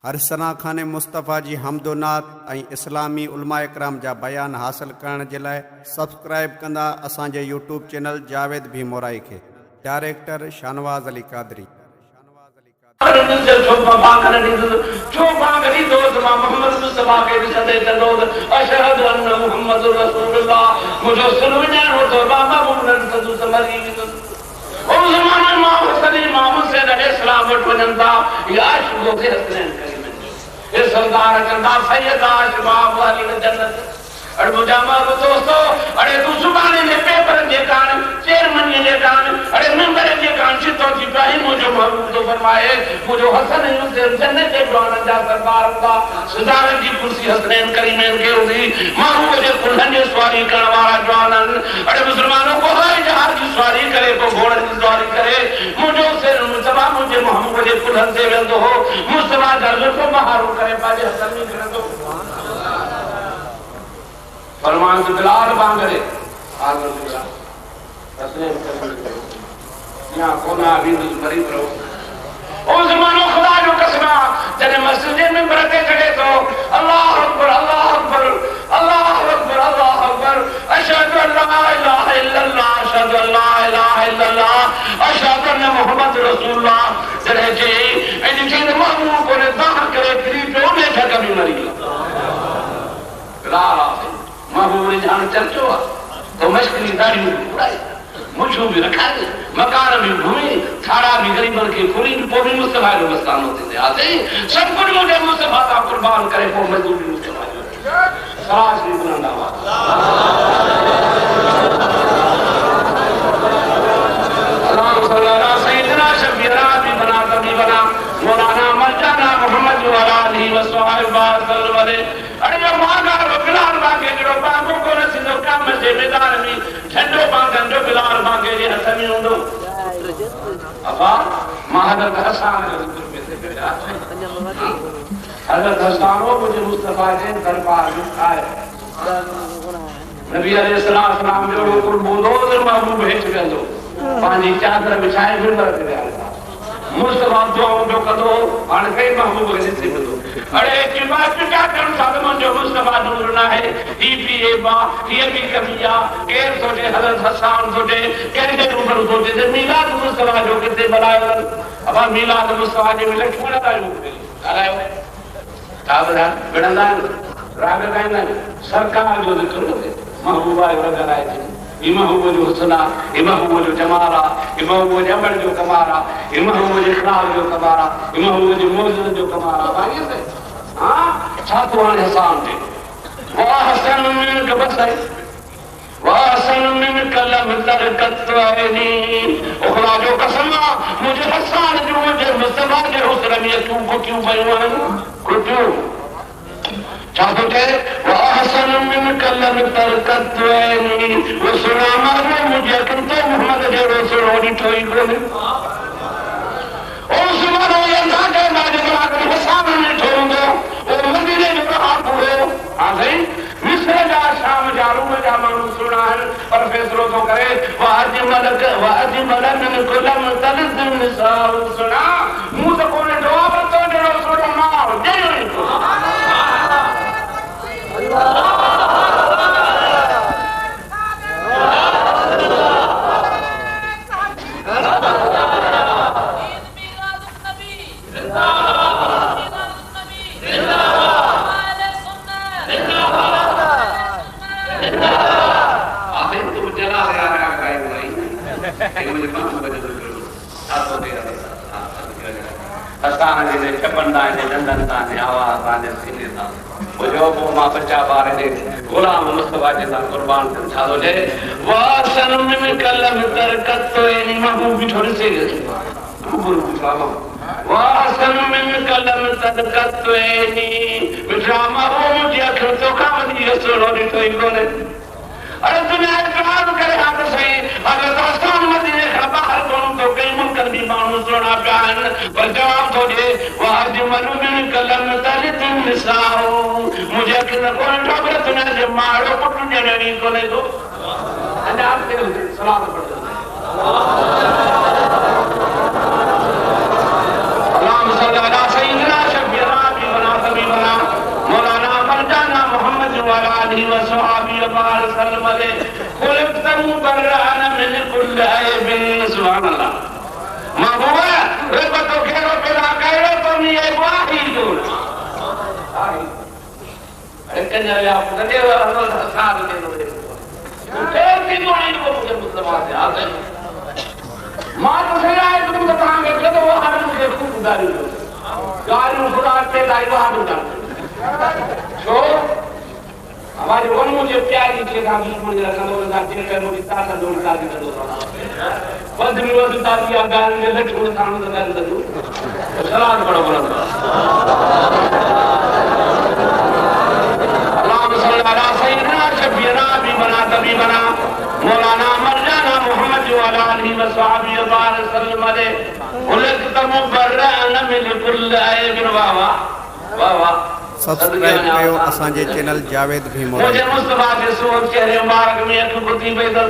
हर सना खाने मुस्तफ़ा जी हमदोनात ऐं इस्लामी उलमा इकराम जा बयान हासिल करण जे लाइ सब्सक्राइब कंदा असांजे यूट्यूब चैनल जावेद भी मोराई खे। डायरेक्टर शानवाज़ अली कादरी। सरदार कंदा सैयद आशबाब वाली जन्नत अरे मुझा मारो दोस्तों अरे तू सुभाने ने पेपर जे कान चेयरमैन जे कान अरे मेंबर जे कान चितो थी पाई मुझो महबूब तो फरमाए मुझो हसन हुसैन जन्नत के बुलाना जा सरदार का सदारत की कुर्सी हसनैन करीमैन के हुई महबूब जे कुल्हन जो सवारी करने वाला जवानन अरे मुसलमानों को हवाई जहाज की सवारी करे को घोड़े की सवारी करे मुझो से मुस्तफा मुझे महबूब जे कुल्हन से वेंदो हो मुस्तफा दर्ज को महारू करे पाजे हसन में करंदो फरमान से बिलाल बांगरे आगे बिलाल तस्लीम करें यहाँ कोना अभी मरीज रहो ओ ज़मानो खुदा जो कसमा जने मस्जिद में बरते चढ़े तो अल्लाह अकबर अल्लाह अकबर अल्लाह अकबर अल्लाह अकबर अशहदु अल्ला इलाहा इल्लल्लाह अशहदु अल्ला इलाहा इल्लल्लाह अशहदु अन्न मुहम्मद रसूलुल्लाह जने जे एनी चीज महबूब को ने दान करे फ्री पे उन्हें ठग भी मरी बिलाल महबूब ने जान चर्चो तो मश्करी दाढ़ी उड़ाई मुझो भी रखा दे मकान भी घूमी थारा भी गरीबन के खुली को भी मुस्तफा जो मस्तान होते थे आते सब कुछ मुझे मुस्तफा का कुर्बान करे को मजदूर भी मुस्तफा जो सराज भी बुलंद आवाज अल्लाह सल्लल्लाहु सैयदना शफीरा भी बना कभी बना मौलाना मर्जाना मोहम्मद वाला अली व सहाबा सल्लल्लाहु अलैहि अरे जो मांगा बिलाल बागे जो बागो को न सिंधो काम से मैदान में झंडो बांधन जो बिलाल बागे जे हथ में हुंदो अबा महादत हसन में से बेटा हजरत हसन वो मुझे मुस्तफा जे दरबार में आए नबी अलैहि सलाम जो कुर्बूदो महबूब भेज वेंदो पानी चादर बिछाए फिर ते मुस्तफा दुआओं जो कदो हां कई महबूब के नसीब दो अरे की बात क्या कर साधमन जो मुस्तफा दूर ना है ई भी ए बा ये भी कमिया के सोचे हजरत हसन सोचे के ऊपर सोचे जे मिलाद मुस्तफा जो के बनायो अब मिलाद मुस्तफा जे लक्ष्मण का रूप करायो ताबरा बड़ंदा राग गायना सरकार जो करो महबूबा वगैरह है इमाम जो हसना इमाम जो जमारा इमाम जो अमल जो कमारा इमाम जो इखलास जो कमारा इमाम जो मौजूद जो कमारा भाई से हां छातो वाले हसन थे वाह हसन मिन कबसै वाह हसन मिन कलम तरकतनी ओखला जो कसमा मुझे हसन जो मुझे मुस्तफा के हुस्न में तू को क्यों बयान को क्यों चाहते थे वह हसन मिन कलम तरकतनी वो सुना मारो मुझे किंतु मोहम्मद जे रसूल होनी थोड़ी कोने ओ सुनो ये नाटे नाटे का हसन ने ठोंगो ओ मदीने जो हाथ हो आ गई मिस्र जा शाम जारू में जा मानो सुना है और फैसलो तो करे वाज मलक min kulam talzim nisa सुना मुंह तो कोने जवाब तो जो रसूल मार दे हसाने ने चपंदा ने नंदनता ने आवाज आने सीने था वो जो वो मां बच्चा बारे ने गुलाम मुस्तफा के साथ कुर्बान कर छालो जे वासन में कलम तरकत तो इनी महबूब थोड़ी से गुरु साहब वासन में कलम तरकत तो इनी बिठामा वो मुझे अखर तो कामनी रसूल होनी तो इकोने अरे दुनिया इकरार करे हाथ सही अगर दास्तान मदीने का बाहर करूं तो कई मुल्कन भी मानू सुना प्यान पर जवाब तो दे वाज मनुमिन कलम तलितुन निसाओ मुझे किन कोन ठोकर तूने जे मारो पुटू जने कोने दो अल्लाह के सलाम पढ़ अल्लाह सल्लल्लाहु अलैहि वसल्लम कंजर या पुटे साथ दे दो तेरे तीन वाली को मुझे मुस्तफा से आते मां तो से आए तुम बताएंगे कि तो वो हर मुझे खूब गाली खुदा पे लाई वो हाथ उठा छो हमारी वन मुझे प्यारी के काम दुश्मन जरा करो ना तेरे पे मुझे ताकत दो ताकि कर दो बंद में वो ताकि आ गाल में लट को सामने लगा दो सलाम पढ़ो बोलो अल्लाह सल्लल्लाहु अलैहि सय्यदना शफीना भी बना कभी बना मौलाना मरजाना मोहम्मद वाला अली व सहाबी बार सल्लम अलैहि उलक तमुबर्रन मिन कुल आयबिन वाह वाह वाह सब्सक्राइब कयो असांजे चैनल जावेद भी मोराई मुझे मुस्तफा के सोच चेहरे मुबारक में एक बुद्धि बेदल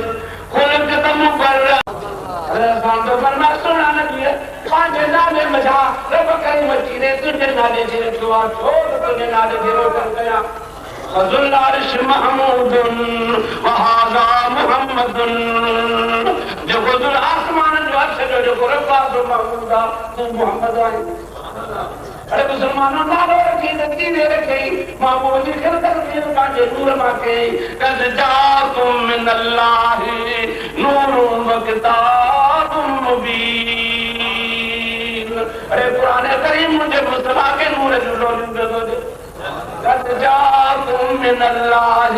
खुलक तमुबर्रन अरे सांतो फरमा सुना नबी पांच नामे मजा रब करीम मचीने तुझे नाले से दुआ छोड़ तुझे नाले से रोकर गया फजुल अर्श महमूदुन व हाजा मुहम्मदुन जो फजुल आसमान जो अर्श जो रब्बा जो महमूदा तू मोहम्मद आई अरे मुसलमानों नालो रखी नदी ने रखी महमूद की खिदमत में पांचे नूर माके कद जाकुम मिन अल्लाह नूरुन व किताबुम मुबीन अरे कुरान करीम मुझे मुस्तफा के नूर जो दे दो कद जाकुम मिन अल्लाह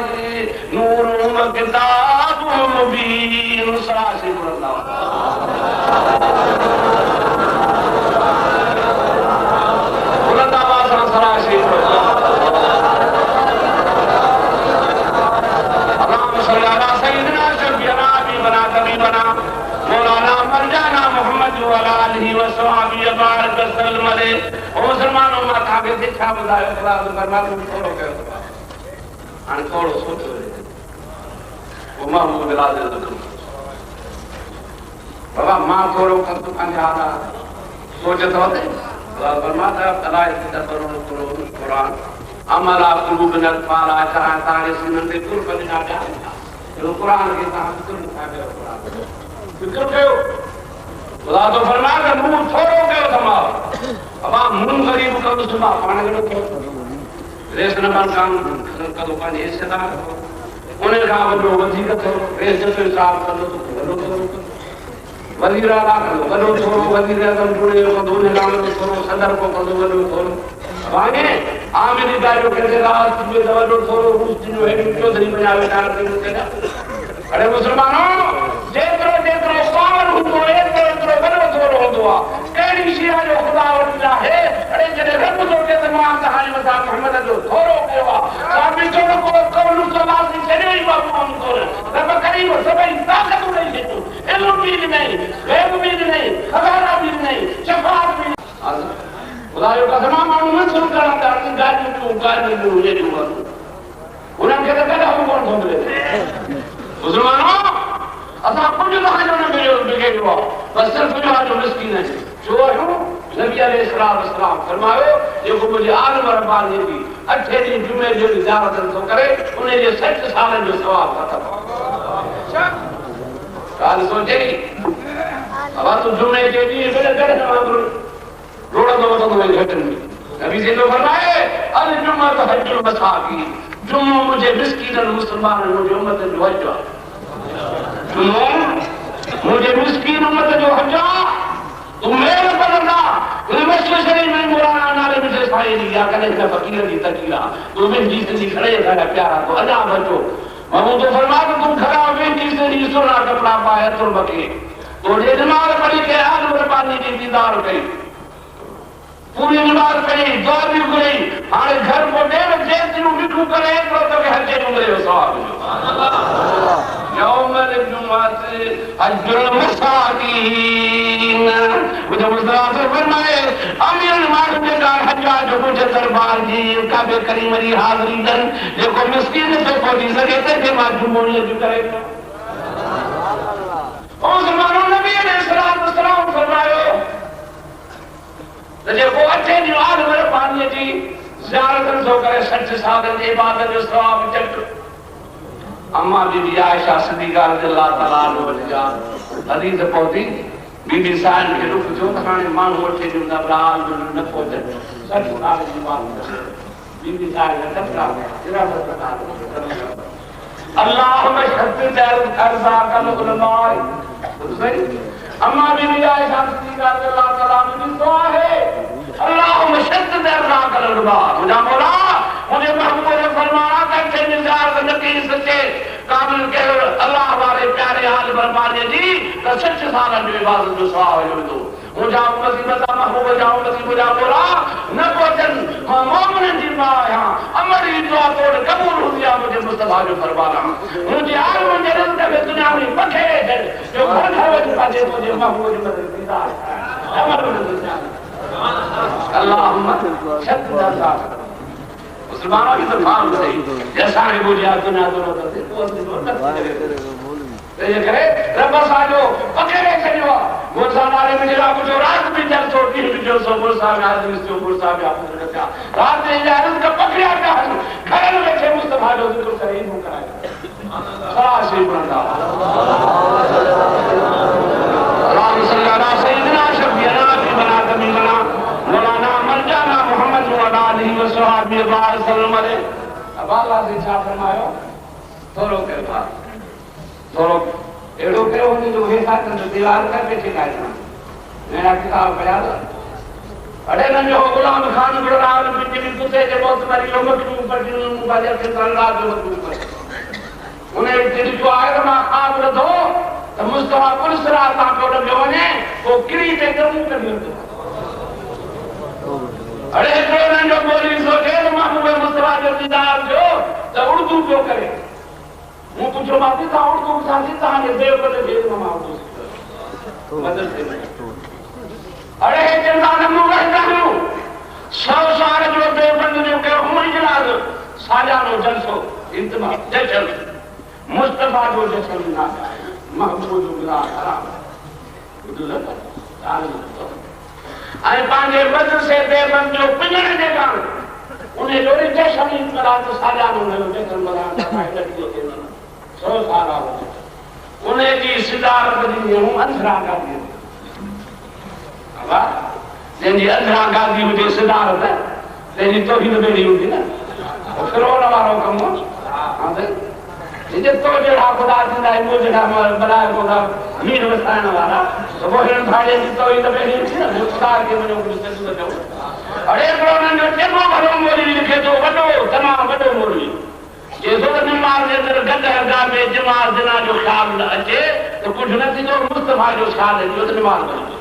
नूरुन व किताबुम मुबीन सलासी अल्लाह मौलाना मरजाना मोहम्मद वाला अली व सहाबी बारक सल्लम अलैहि ओ मुसलमानों माथा के दिखा बुधायो खुदा फरमानो थोड़ो कयो हां थोड़ो सोचो वो महमूद राज़ी रखो बाबा मां थोड़ो खत अंजारा सोचे तो दे फरमाता अल्लाह तदबरुल कुरान अमला कुलूबन फाला करा तारे सुनन दे कुल बना जा जो कुरान के साथ कुल खाबे कुरान फिक्र कयो खुदा तो फरमाता मुंह थोड़ो कयो तमाम अब मुंह गरीब का सुना पाने गयो रेस न बन काम का दुकान हिस्सेदार उन्हें का वो वधी का रेस जो हिसाब कर लो वजीरा लाख वलो थोड़ो वजीर आजम जुड़े को दोने नाम थोड़ो सदर को कदो वलो थोड़ो वागे आमिरी दायो के रात में वलो थोड़ो उस दिन है चौधरी बनावे नार के अरे मुसलमानों जेतरो जेतरो पावर हुंदो एतरो वलो थोड़ो हुंदो केड़ी शिया जो खुदा वल्ला है अरे जने रब तो के तमाम कहानी मसा मोहम्मद जो थोड़ो केवा साबी जो को कौलु सलात से चले ही बाबू हम को रब करीम सबै ताकत नहीं देतो इल्म भी नहीं गैब भी नहीं खजाना भी नहीं शफाअत भी खुदा जो कसम मानू मत सुन कर गाड़ी में ये दूंगा उन्हें कहते हैं हम कौन समझे मुसलमानों असा कुछ ना जो ने बिगड़ हुआ बस सिर्फ जो मिस्कीन है जो हूं नबी अलैहिस्सलाम फरमायो जो मुझे आलम रब्बानी थी 8 दिन जुमे जो इजाजत तो करे उन्हें ये 60 साल जो सवाब खत्म काल सोचे अब तो जुमे के लिए बड़े बड़े रोड़ा तो मैं घटन नबी से तो फरमाए अल जुम्मा तहज्जुल मसाकी जुम्मा मुझे मिस्कीन मुसलमान मुझे उम्मत जो हज्जा जुम्मा मुझे मिस्कीन उम्मत जो हज्जा तुम मेरे बदलना उनमें शरीर में मौलाना नाले में से साई दिया कने का फकीर दी तकीला तुम्हें जीत दी खड़े था प्यारा तो अजा बचो महमूद तो फरमा कि तुम खड़ा हुए किसे नहीं सोना कपड़ा पाया तुम बके तो ये नमाज पढ़ी के आज कुर्बानी की दीदार कई पूरी नमाज पढ़ी दुआ भी करी हां घर को देव जैसे मिठू करे तो के हजे उमरे सवाब यौमल जुमात अजरुल मसाकीन मुझे मुस्तफा से फरमाए अमीर नमाज के दार हज्जा जो मुझे दरबार जी काबे करीम री हाजिरी दन जो को मिस्कीन से कोई सके ते माजूम ने जो करे ओ जमानो नबी अलैहिस्सलाम फरमायो जे को अच्छे दी आल मेरे पानी जी ज़ियारत सो करे 60 साल की इबादत जो सवाब चट अम्मा बीबी आयशा सिद्दीका रज़ियल्लाहु तआला अन्हा हदीस पहुंची बीबी साहिब के रुख जो खाने मां उठे जो दबराल जो न पहुंचे 60 साल की बात बीवी साहब तबका जरा बता अल्लाहुम्मा शद्दिद अर्ज़ा कल उलमा सही अम्मा बीवी आयशा सिद्दीक़ा रज़ियल्लाहु तआला अन्हा की दुआ है अल्लाहुम्मा शद्दिद अर्ज़ा कल उलमा मुझे मौला मुझे महबूब ने फरमाया था कि निज़ार नबी सच्चे काबिल के अल्लाह वाले प्यारे हाल बरमाने जी तो सच्चे साल जो इबादत जो सवाब जो दो मुझे मुसीबत महबूब जाओ मुसीबत जा बोला न कोचन मोमिन जी माया अमरी दुआ तोड़ कबूल हो गया मुझे मुस्तफा जो फरमाना मुझे यार मुझे रिज़्क़ में दुनिया में बखे जो घर घर में पाजे मुझे महबूब जी मदद दीदा अमर अल्लाहुम्मा शद्दिद मुसलमानों की तो फार्म सही जैसा है वो यार दुनिया दोनों करते तो ये करे रब्बा साजो पकड़े चलो वो सारे में जरा कुछ रात में जल छोटी है जो सो बोल साहब आज में सो बोल साहब आपने रखा रात में यार का पकड़ा का घर में बैठे मुस्तफा जो जिक्र करे ही कराएगा खासी बंदा अल्लाह सल्लल्लाहु सय्यदना शफीना की बना कमी बना मौलाना मरजाना मोहम्मद व आलिहि व सहाबी बार सल्लम अलैहि अब अल्लाह से छा फरमायो थोरो के बाद थोरो एड़ो के होने जो है साथ में दीवार का पीछे काटना मेरा किताब पढ़ा अरे न जो गुलाम खान गुलाम बिन बिन कुत्ते के बहुत सारी लोगों के ऊपर जिन बाजार के तंगार जो ऊपर उन्हें दिल जो आए ना खाब दो तो मुस्तफा पुलिस राता को जो ने वो किरी पे कम कर दिया अरे जो बोली सोचे महबूब मुस्तफा जो दीदार जो तो उर्दू जो करे वो पूछो माती था उर्दू साथी था ने देव पर भेद में माउंट मदद दे अरे चंदा नमो रहता हूं सौ साल जो देवबंद ने के उमर जलाल साजा नो जलसो इंतमा जल मुस्तफा जो जसन ना महबूब जो गिरा हराम उदुल आए पांजे बद से देवबंद जो पिंजरे देगा उन्हें लोरी जैसा नहीं करा तो साजा नो जसन बना फायदा दियो सौ साल उन्हें की सिदारत दी हूं अंधरा कर दिया अब जंजी अंधरा कर दी मुझे सिदारत है तेरी तो ही मेरी होगी ना और फिर और हमारा कम हां ये तो जेड़ा खुदा जिंदा है वो जेड़ा बनाए होगा मीर बसाने वाला तो वो हिरन भाड़े की तो ही तो मेरी थी ना मुस्तार के मने को से सुन दो अरे प्रोग्राम जो तेमा भरो मोरी लिखे तो बड़ो तमाम बड़ो मोरी ये तो नमाज के अंदर गंदा में जमात दिना जो ख्याल न अचे तो कुछ न थी जो मुस्तफा जो ख्याल है जो नमाज पढ़ी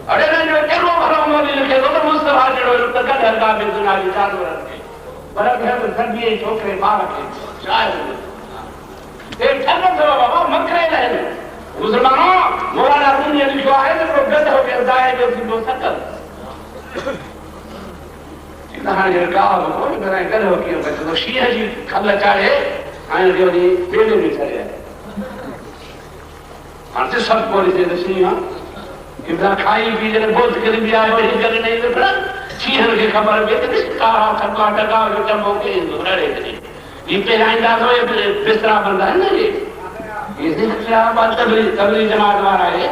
अरे न जो केरो भरो मोरी लिखे तो मुस्तफा जो तो गंदा में दिना जो ख्याल रखे बरक है सर्दी छोकरे मार के शायद ये ठंड तो बाबा मकरे नहीं मुसलमानों मौलाना रूमी ने लिखा है तो गंदा हो गया दाए जो थी सकल कहां ये का वो मेरा घर हो के बच्चे तो शिया जी खल्ला चाहे आए जो दी बेले में चले आते सब बोली दे शिया इधर खाई पी जने बहुत कर भी आए नहीं कर नहीं तो फिर शिया के खबर में तो का ठका ठका जो चमो के रड़े थे ये पे आइंदा तो ये बिस्तरा बंदा है ना ये क्या बात तबली जमात वाला है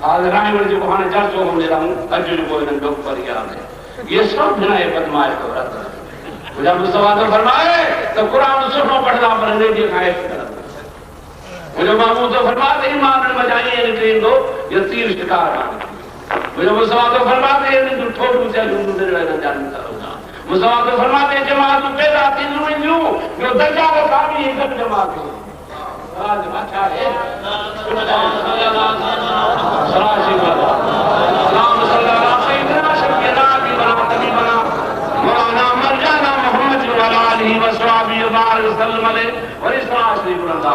आज रायवर जो कहां चर्चो होने रहा हूं अर्जुन को इन लोग पर याद है ये सब बिना बदमाश को रहता जब मुस्तफा तो फरमाए तो कुरान सुनो पढ़ना पड़ने दिखाए मुझे महमूद तो फरमाते ईमान में बजाइए निकलें दो ये तीर शिकार मुझे मुस्तफा तो फरमाते हैं तो ठोक मुझे झूठ दे रहना जानता होगा मुस्तफा तो फरमाते जमात पैदा तीन यूं जो दर्जा का कामी एक जमात है आज अच्छा है सलासी वाला सलाम सल्लल्लाहु सय्यदना शफीना की बना कभी बना मौलाना मरजाना मोहम्मद व आलिहि व सहाबी बार सल्लम अलैहि व इस्लाम श्री बुलंदा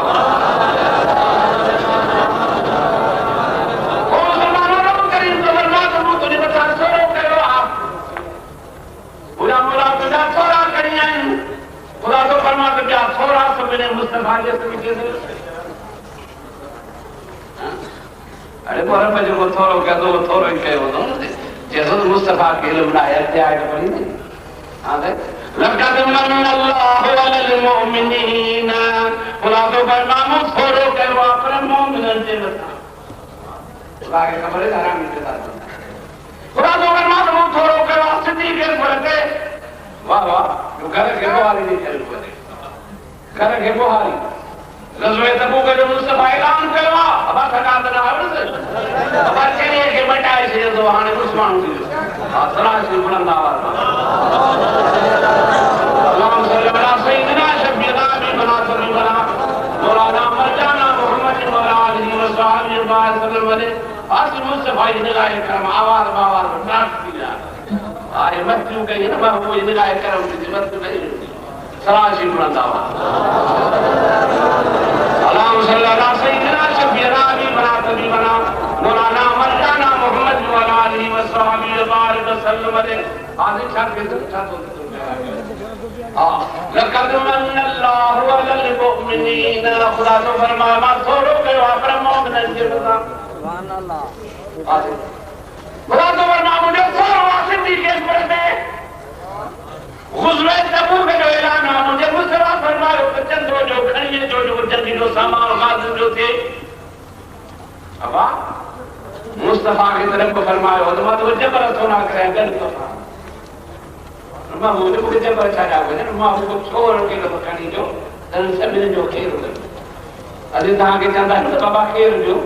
ओ मुसलमानों रब करीम तो फरमा तो तुझे बता छोड़ो करो आप पूरा मोला तुझा थोड़ा करिए खुदा तो फरमा तो क्या थोड़ा सा मैंने मुस्तफा जैसे के अरे बोले मैं जो थोरो कह दो थोरो ही कह दो जैसे तो मुस्तफा के इल्म ना है क्या है पढ़ी नहीं हां देख लक़द मन्नल्लाहु अलल मुमिनीन खुदा तो फरमाया थोरो कह अपने मोमिनन से बता खुदा के खबर है आराम से बता खुदा तो फरमाया थोरो कह सिद्दीक़ के फरके घर के बुहारी गज़वे तबूक जो मुस्तफा ऐलान कयो अब थकात ना आवस अब चरिए के मटाए से तो हाने मुस्लमान थी सलाह से बुलंद आवाज अल्लाहुम्मा सल्ली अला सय्यिदना शफीना बिना सल्ली बना मौलाना मरजाना मोहम्मद व आलिहि व सहाबी वसल्लम वाले आज मुस्तफा निगाह करम आवाज आवाज नाच दिया आए मत कहीं ना वो निगाह करम की मत नहीं सलाह से बुलंद आवाज अल्लाहुम्मा सल्ली अला सय्यिदना शफीना बिना मौलाना मरजाना मोहम्मद व आलिहि व सहाबी वसल्लम वाले आज छात्र के छात्र लक़द मन्नल्लाहु अलल मुमिनीन खुदा तो फरमाया मा थोड़ो के वापर मोमिन के खुदा सुभान अल्लाह खुदा तो फरमाया मुझे थोड़ो वासिदी के पड़ते गुज़वे तबूक जो ऐलान है मुझे मुस्तफा फरमाया तो चंदो जो खड़िए जो जल्दी जो सामान गाज़ जो थे अब मुस्तफा की तरफ को फरमाया तो मत वो जबरदस्त होना करे गलत तो मां मुझे को जबर छाड़ा हो ने मां को छोड़ के तो कहानी जो तन सब जो खेर हो अरे ता के चंदा तो बाबा खेर जो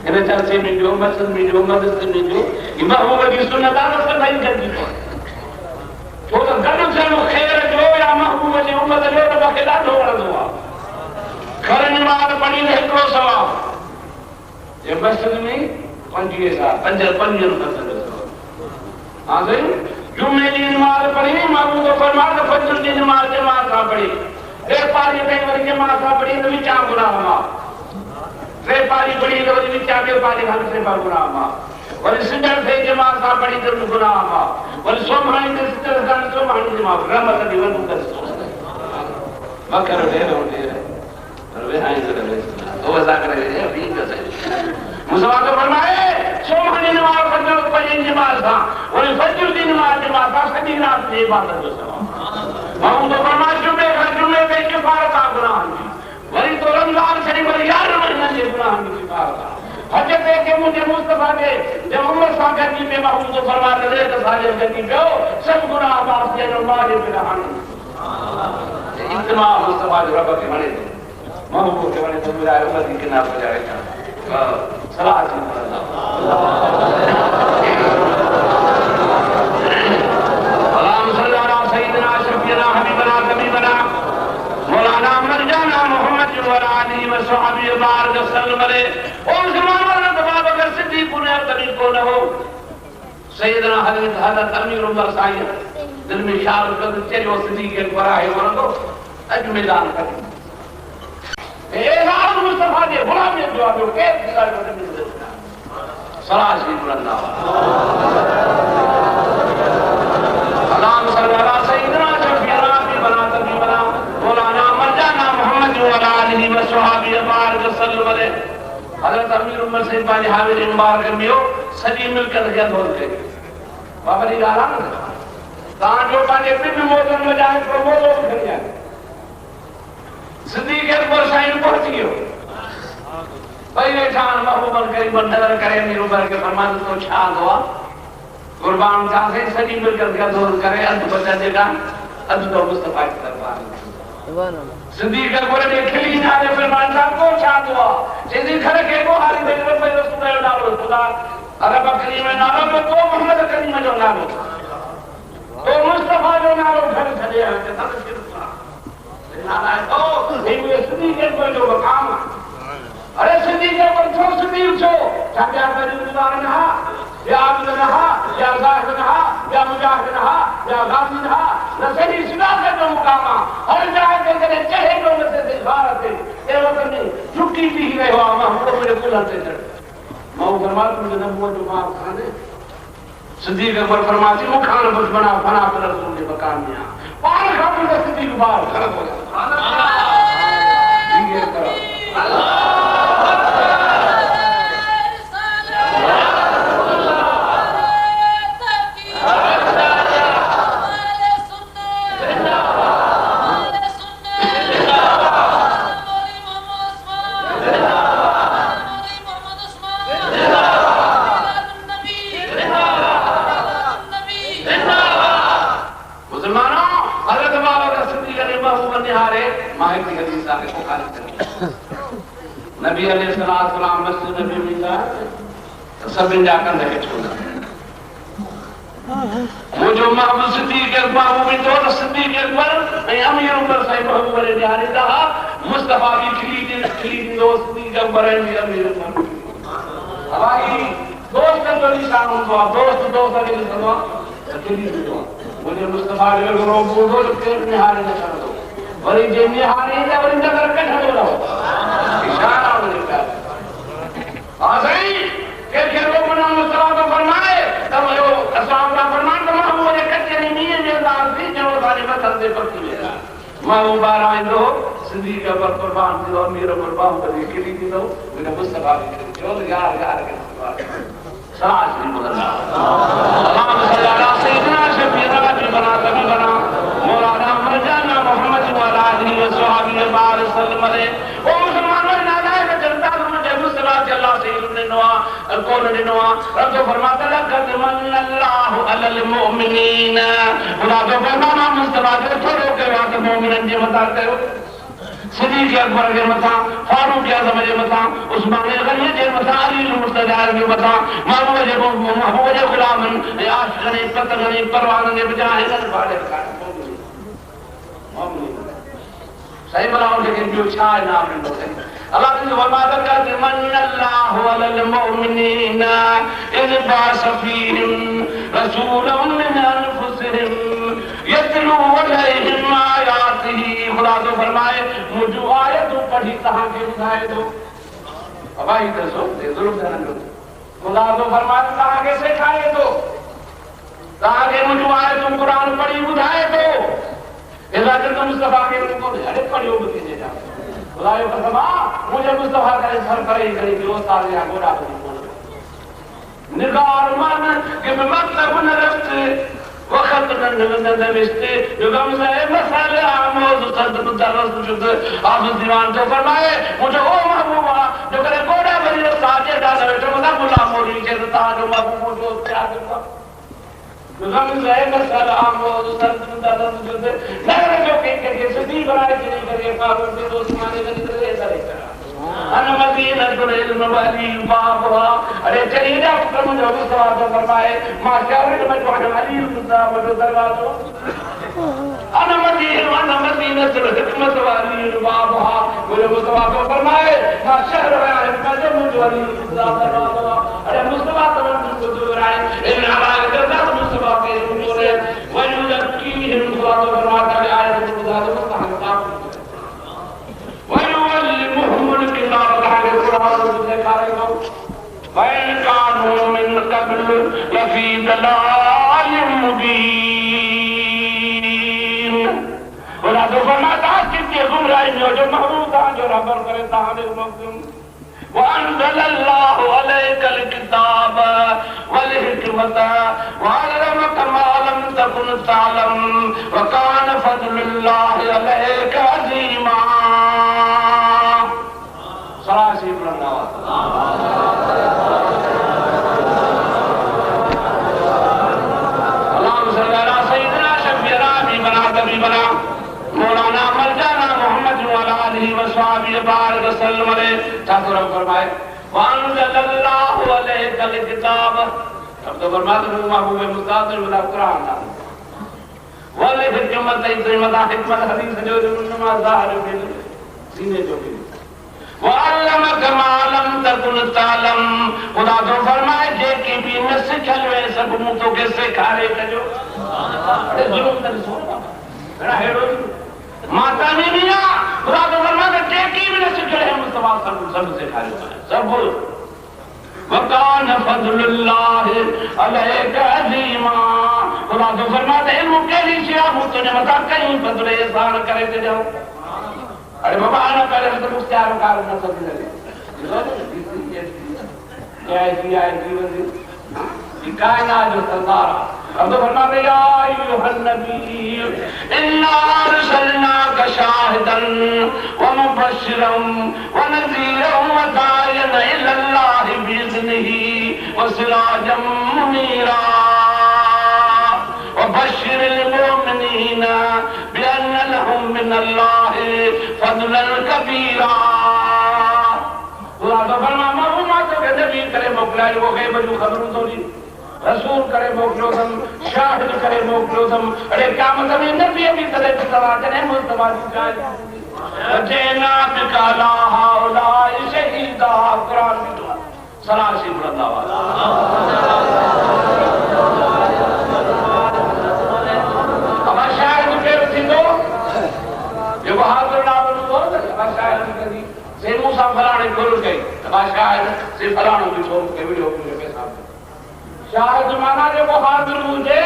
इन चर्चे में जो मस्जिद में जो मदरसे में जो इमाम की सुन्नत आ सब नहीं जल्दी तो गडु से खेर जो या महबूब जी उम्मत जो तो बाकी ॾाढो वणंदो आहे घर नमाज़ पढ़ी ने हिकिड़ो सवाब ये मस्जिद में 25 साल 5 हां सही जुम्मे की नमाज पढ़ी महबूब को फरमाया तो फजर की नमाज जमात सा पढ़ी रे पारी पे वरी जमात सा पढ़ी तो विचा गुनाह मा रे पारी पढ़ी तो वरी विचा के पारी हल से गुनाह मा वरी सिंदर से जमात सा पढ़ी तो गुनाह मा वरी सोमहानी से सिंदर सा सोमहानी जमात रहमत दी वन कर मकर दे होते और वे हाय से वो वजा करे अभी कैसे मुसवा तो फरमाए सोमहानी नमाज फजर पढ़ी जमात सा और फजर की नमाज जमात सा सदी रात की इबादत जो सवाब हम तो फरमाए जुमे पे किफारत का गुनाह वरी तो रमजान शरीफ वरी 11 महीने के गुनाह की किफारत हज पे के मुझे मुस्तफा के जब उमर साहब की में महबूब को फरमाते रहे तो सारे जल्दी पे सब गुनाह माफ किए नमाज पे रहन इतना मुस्तफा जो रब के बने महबूब के बने तो मेरा उम्मत के नाम पर जाएगा सलाह मौलाना मरजाना मोहम्मद व आलिहि व सहाबी वसल्लम वाले और जमाना में बाबा अगर सिद्दीक ने तरीक को न हो सैयदना हजरत अमीर उमर साहिब दिल में ख्याल कर चलो सिद्दीक के बड़ा है वरनो अज मैदान कर ऐलान मुस्तफा के गुलामी जो आयो के दिला जो सलाह सी बुलंदा सलाम सल्लल्लाहु सैयदना शफीना बना तभी बना मौलाना मरजाना मोहम्मद व आलिहि व सहाबी वसल्लम वाले हजरत अमीर उमर से पानी हाजिर मुबारक मियो सदी मिलकर के बोल के बाबा जी गाला ता जो पानी पे मौजूद में जाए तो मौजूद कर जाए सिद्दीक अकबर साईं पहुंच गयो पहले शान महबूब करीम नजर करे अमीर उमर के फरमान तो छा दुआ कुर्बान का से सदी मिलकर के जोर करे अद बचा देगा अद तो मुस्तफा की दरबार सुभान अल्लाह सिद्दीक अकबर ने खिली ना दे फरमान साहब को छा दुआ सिद्दीक खरे के को हारी दे रब पे रसूल डालो खुदा अरब करीम में नाम में तो मोहम्मद करीम जो नाम तो मुस्तफा जो नाम घर छड़े है के सब शिरसा नाम है तो ये सिद्दीक अकबर जो मकाम अरे सिद्दीक अकबर छो सिद्दीक छो क्या परिवार ना या आबिद रहा या जाहिद रहा या मुजाहिद रहा या गाजी रहा नसली सिना के जो मुकामा हर जगह के करे चाहे जो में से भारत है ये वतन में झुकी भी ही रहे हो हम तो मेरे कुल से चढ़ मैं फरमाता हूं जब वो जो मां खाने सिद्दीक अकबर फरमाती हूं खान बस बना फना पर रसूल के मकान में पान खाने का सिद्दीक बाहर खड़ा हो सुभान अल्लाह ये करो अल्लाह महबूब निहारे मां की हदीस आके बुखारी कर नबी अलैहिस्सलाम मस्जिद नबी में सभिनि जा कंध हेठि हूंदा मुझो महबूब सिद्दीक़ महबूब तो सिद्दीक़ अकबर ऐं अमीर उमर साईं महबूब ने ॾियारींदा मुस्तफा बि खिली दो सिद्दीक़ अकबर ऐं अमीर उमर भाई दोस्त जो निशान हूंदो आहे दोस्त खे ॾिसंदो आहे खिली ॾींदो आहे मुंहिंजे मुस्तफा जो हिकिड़ो बूढ़ो केरु निहारे न छॾंदो वरी जे निहारींदा वरी नज़र कढंदो रहो इशारा हुनजे प्यार हा साईं कंहिंखे रोकणो मुस्तफा तो फरमाए त वयो असां का फरमान त महबूब जे कचे नीअ जे अंदाज़ थी जो असांजे मथां ते पकी वेंदा महबूब ॿाहिरां ईंदो सिद्दीक़ अकबर कुर्बान थींदो अमीर कुर्बान करे खिली ॾींदो हुन मुस्तफा खे चयो त यार यार खे साज भी बोलना अल्लाह सल्लल्लाहु अलैहि सल्लम शफीअ नबी बना कभी बना मौलाना मरजाना मोहम्मद वाला आदमी व सहाबी बार सल्लम अलैहि ओ मुसलमानों नादा के जनता मुझे मुस्तफा अल्लाह से ने नवा कौन ने नवा रब तो फरमाता है कद मन अल्लाह अलल मुमिनीन खुदा तो फरमाना मुस्तफा के थोड़ो के बात मोमिनन जे मता कयो सिद्दीक़ अकबर के मथा फारूक आज़म जे मथा उस्मान गनी जे मथा अली मुर्तजा जे मथा महबूब जे गुलामन ऐं आशिक़न पतगन परवानन जे बजा हिनन बारे सही बनाओ लेकिन जो छा नाम ॾिनो अथई अल्लाह ने फरमाया कद मन अल्लाहु अलल मुमिनीन इज़ बाअस फीहिम रसूलन मिन अनफुसिहिम यतलू अलैहिम आयातिही खुदा तो फरमाए मुझो आयतूं पढ़ी तहां के बुधाए दो भाई दसो ते जुल्म न करो खुदा तो फरमाए तहां के सिखाए दो तहां के मुझो आयतूं कुरान पढ़ी बुधाए दो इला जब मुस्तफा के उनको अरे पढ़ियो बुझे जा खुदा यो कसम मुझे मुस्तफा का सर करे कि वो सारे या गोरा बनी निगार मन के मतलब न रखते वक्त न नविस्ते जो गम से मसाले आमोज सद दरस जुद आप दीवान तो फरमाए मुझे ओ महबूबा जो करे गोरा बनी साजे दा बैठो ना मुला मोरी के ता जो महबूब जो त्याग कर गम से मसाले आमोज सद दरस जुद नगर जो के सदी बनाए के करे फारूक के दोस्त माने करे करे अन मदीना कुल मवाली बाबा अरे चलीदा प्रभु जो सवाल तो फरमाए माशाअल्लाह में तो अली खुदा वो दरवाजो अन मदीना कुल हिकमत वाली बाबा वो सवाल तो फरमाए माशाअल्लाह में जो मुझे अली खुदा दरवाजो अरे मुस्तफा तो जो राय इन आवाज करता मुस्तफा के जो रे वनु लकी हिम खुदा तो फरमाता है आयत खुदा तो कहता من قبل لفي ضلال مبين ولا تو فرماتا کہ گمراہی میں جو محبوب تھا جو ربر کرے تھا وانزل الله عليك الكتاب والحكمة وعلمك ما لم تكن تعلم وكان فضل الله عليك عظيما सलासी अल्लाह सल्लल्लाहु सय्यदना शफीअना भी बना कभी बना मौलाना मरजाना मोहम्मद वाला आलिहि व सहाबी बारक सल्लम अलैहि ठाकुर फरमाए वअनज़लल्लाहु अलैकल किताब अब तो फरमाते हैं महबूब मुस्तादिर वाला कुरान वाले हिकमत हिकमत हदीस जो नमाज ज़ाहिर बिल सीने जो वअल्लमक मा लम तकुन तालम खुदा तो फरमाए जे की भी न सिखल वे सब मुतो के सिखारे कजो अरे जुल्म न सोना मेरा हेडो माता ने मिया खुदा तो फरमाए जे की भी न सिखल है मुस्तफा सब सिखारे सब बोल वकान फज़लुल्लाह अलैक अज़ीमा खुदा तो फरमाते हैं मुके लिए शिया मुतो ने मता कहीं फजल एहसान करे ते जाओ अरे बाबा आना पहले तो मुख्तार का न समझ लगे क्या है जीवन की कायनात जो सरदार अब तो फरमा या अय्युहन नबी इन्ना अरसलनाका शाहिदन व मुबश्शिरन व नज़ीरन व दाइयन इलल्लाह बिइज़्निही व सिराजम मुनीरा व बश्शिरिल मुमिनीन बिअन्न लहुम मिन मिनल्लाहि फज़लन कबीरा। खुदा तो फरमा महबूबा तो के नबी करे मोकिलायो वो के बजू खबरूं तो दी रसूल करे मोकिलो तम शाहिद करे मोकिलो तम अरे क़यामत में नबी भी करे तवा करे मुस्तफा जी का वजना बिकाला हौला शहीदा कुरान की दुआ सलासी बुलंदाबाद। अब शायद के थींदो जो बहादुर नाम लो अब शायद कदी से मूसा फलाने गुरु गई अब शायद से फलाणो भी छोड़ के वीडियो के साथ शायद माना जो बहादुर हुजे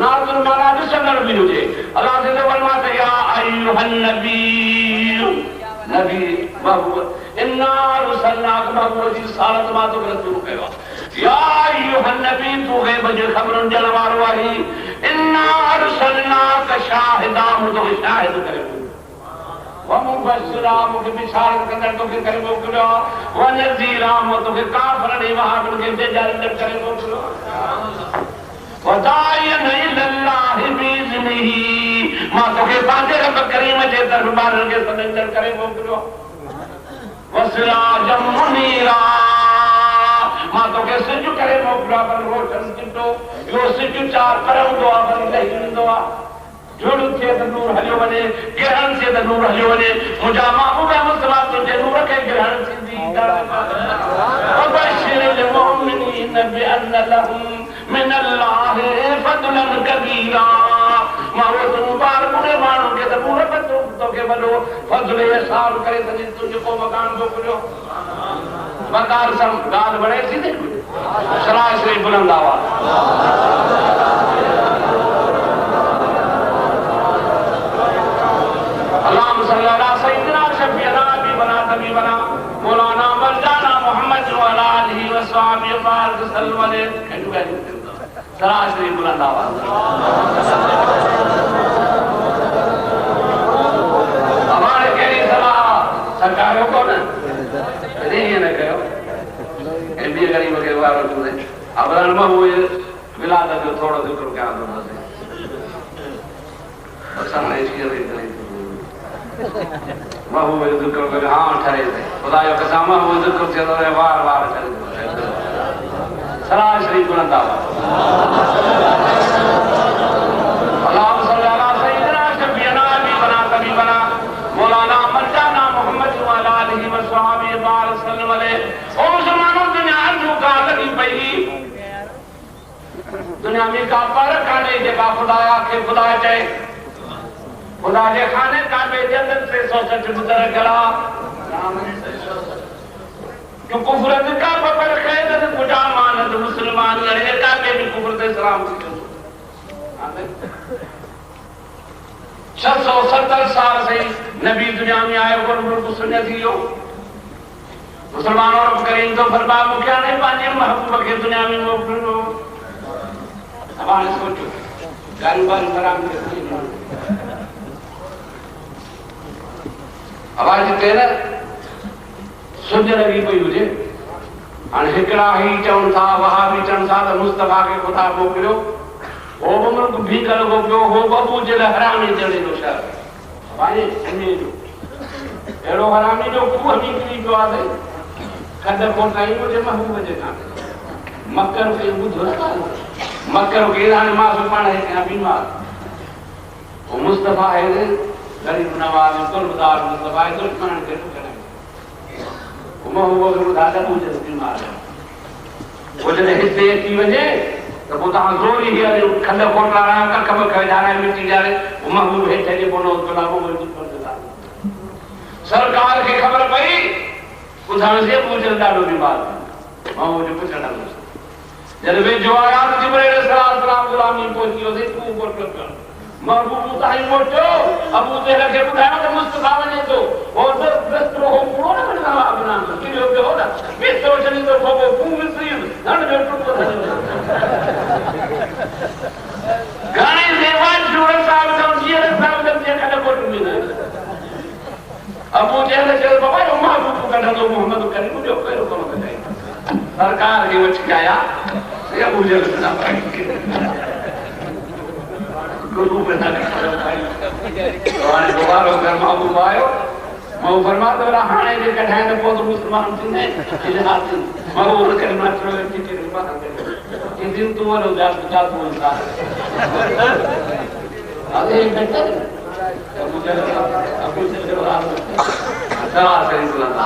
नाज़ुर माना ॾिसंदड़ बि हुजे। अल्लाह से फरमाते या अय्युहन नबी नबी महबूब इन्ना रुसलनाक महबूब जी सालत मा तो रसूल कयो या अय्युहन नबी तू है बजे खबरन जलवार वाली इन्ना रुसलनाक शाहिदा तो शाहिद करे व मुबश्शिरा मुके बिशारत कंदड़ तो के करे मोकिलो व नज़ीरा तो के काफर ने वहां के बेजारत करे मोकिलो वदायन इल्लाहि बिइज़्निही मां तो के पांजे रब करीम जे दरबार के सदंदर करे मोकिलो वसिराजम मुनीरा मां तो के सिज करे मोकिलो पर रोशन चिटो यो सिज चार करंदो आ पर लहींदो आ जोड़ से त नूर हलियो वने ग्रहण से त नूर हलियो वने मुजा महबूब मुस्तफा तुझे नूर के ग्रहण सिंधी वबशिरिल मुमिनीन बिअन्न लहुम मिनल्लाहि फज़लन कबीरा मारो मुबारक ने मानो के त पूरे बतो तो के बलो फजल एहसान करे त तुझे को मकान को करो मकान सम गाल बड़े सीधे सराय से बुलंद आवाज बना मौलाना मर्जाना मोहम्मद वाला अली वसल्लम बार सल्लल्लाहु अलैहि सरासरी बुलंद आवाज हमारे केरी सलाह सरकारों को न नहीं न कहो एमबी गरीब के वारो तुझे अब अल्लाह हुए विलादत जो थोड़ा जिक्र क्या दो से और सामने इसकी नहीं महबूब जिक्र कर हां ठहरे थे खुदा जो कसम महबूब जिक्र से तो वार वार चले सलाह शरीफ बुलंद आवाज अल्लाह सल्लल्लाहु अलैहि सय्यदना शफीना भी बना कभी बना मौलाना मर्जाना मोहम्मद वाला अलैहि वसल्लम बार सल्लल्लाहु अलैहि ओ मुसलमानों दुनिया जो का लगी पई दुनिया में का पर काने जेका खुदाया के खुदा चाहे खुदा के खाने काबे जन्नत से 160 गुजर गला जो कुफर का पर कैद खुदा मानद मुसलमान लड़े काबे भी कुफर से सलाम 670 साल से नबी दुनिया में आए और उनको सुनने दियो मुसलमानों और करीम तो फरमा मुखिया नहीं पाने महबूब के दुनिया में मोकलो अब आप सोचो कारोबार हराम के आवाज तेरे सुध लगी पई हुजे हाणे हिकड़ा ही चवन था वहा भी चवन था त मुस्तफा के खुदा मोकिलियो ओ मुल्क भी कर मोकिलियो हो बबू जे हरामी जड़े नो शहर भाई सुने जो एड़ो हरामी जो को भी निकली जो आवे कद को टाइम मुझे महबूब जे ना मक्कर के बुधो मक्कर के हाणे मां सुपाण है के बीमार ओ मुस्तफा है गरीब नवाज कुर्बान मुस्तफा दुश्मन के करे महबूब के दादा पूजे बीमार है वो जने हिस्से की वजह तो पोता जोरी ही खंड कोटला का कब कह जा रहा है मिट्टी जा रहे वो महबूब है चले बोलो गुलामो में पर देता सरकार की खबर पई उधार से पूजे दादो बीमार महबूब जो पूछना जब वे जो आया तो जिब्राइल सलाम गुलामी पहुंची से तू ऊपर कर महबूब ताई मोटो अबू जहल के बुधाया तो मुस्तफा बने तो और दस्तरो हो पूरा ना करना अपना कि लोग हो ना मैं तो चली तो को पूंग से धन जो टूट गाने देवान जोर साहब तो जीर साहब जब ये kada कोट में अबू जहल के बाबा महबूब को कहा तो मोहम्मद करीम जो करो कौन बताए सरकार के वच आया ये अबू जहल ना पाई गुरु पे ना करो भाई तो आने दोबारा कर महबूब आयो महबूब फरमा तो हाने जे कठाए तो बहुत मुसलमान थीने इधर हाथ महबूब के मात्र के बात करे इन दिन तू वालो जात जात बोलता अरे बेटा अब कुछ करो सलाह करें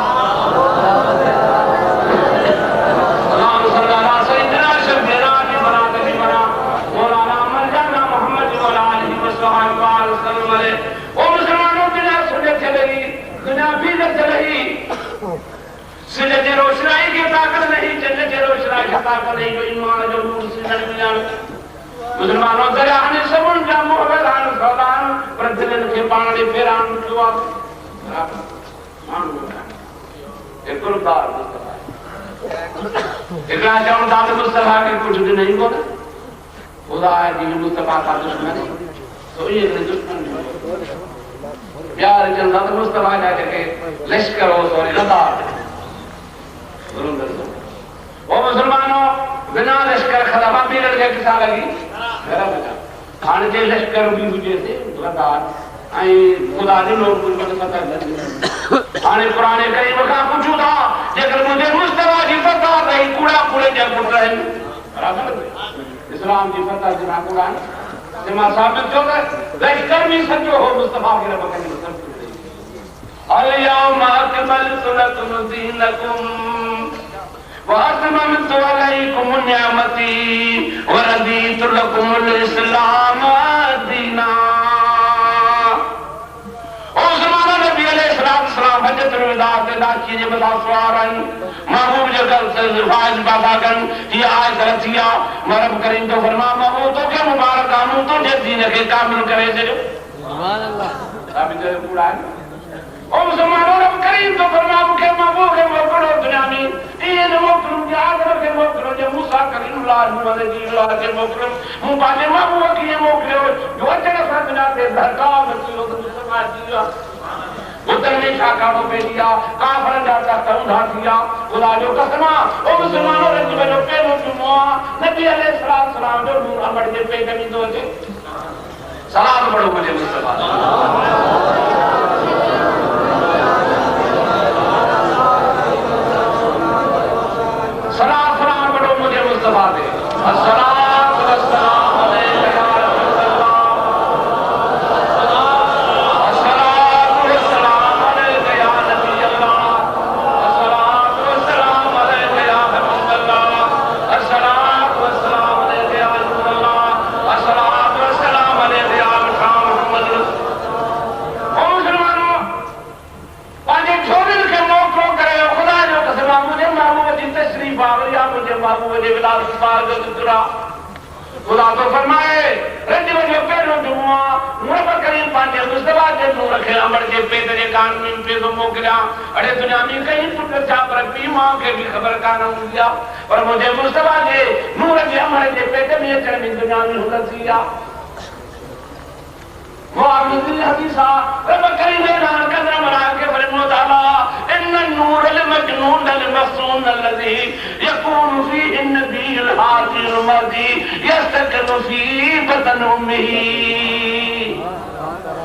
रोशनाई की ताकत नहीं जन्नत की रोशनाई की ताकत नहीं जो ईमान जो नूर से मिलान मुसलमानों दरियाने सबुन जामो वेदान सौदान प्रजलन के पानी फेरान जुआ मान एक कुर्बान मुस्तफा एक राजाओं दाद मुस्तफा के कुछ भी नहीं बोला खुदा है जी मुस्तफा का दुश्मन तो ये दुश्मन प्यार जल्द मुस्तफा जाके लश्कर हो सॉरी लदार वो मुसलमानों बिना लश्कर खलाफा भी लड़के के साथ लगी मेरा बेटा खाने के लश्कर भी हुए थे लगातार आई खुदा ने लोग कुछ बता सकते खाने पुराने कई वक़्त पूछू था लेकिन मुझे मुस्तफा की पता नहीं कूड़ा कूड़े जब उठ रहे बराबर इस्लाम की पता जिना कूड़ा जमा साबित हो गए लश्कर भी सच्चो हो मुस्तफा के रब के सब अल-यौम अकमलतु लकुम दीनकुम وَأَتْمَمْتُ عَلَيْكُمُ نِعْمَتِي وَرَضِيتُ لَكُمُ الْإِسْلَامَ دِينًا नबी अलैहिस्सलाम हजरत विदा के दाची जे बता सवारन महबूब जगल से रिवाज बाबागन ये आज रतिया मरब करीम तो फरमा महबूब तो के मुबारक आनू तो जे दीन के कामिल करे जे सुभान अल्लाह साबित है पूरा ओ मुसलमानों रब करीम तो फरमा के महबूब के मोकड़ो दुनिया में ये मोकड़ो याद रखे मोकड़ो जे मूसा करीमुल्लाह अलैहि के मोकड़ो मुबाजे महबूब की मोकड़ो जो जगह सजना के धरका मचलो तो मुसलमान दिया उधर ने शाकाओं पे दिया काफर जाता कौंधा किया खुदा जो कसमा ओ मुसलमानों रे जो पे मुआ नबी अलैहिस्सलाम जो नूर अमर के पे कमी दो थे सलाम पढ़ो मुझे मुस्तफा सलाम पढ़ो मुझे मुस्तफा दे अस्सलातु वस्सलाम अलैका खुदा तो फरमाए रंज वजो पेरो जुमा मुरब करीम पांचे मुस्तफा के नूर रखे अमर के पे तेरे कान में पे तो मोकला अरे दुनिया में कहीं पुत्र चा पर पी मां के भी खबर का न दिया पर मुझे मुस्तफा के नूर के अमर के पेट में चढ़ में दुनिया में हुलत दिया वो आमिन हदीसा रब करीम ने नाम कदर मना के फरमाया ताला इन नूर अल मजनून अल मफसून الذي يكون فيه النبي الحاضر المهدي يستكن في بطن امه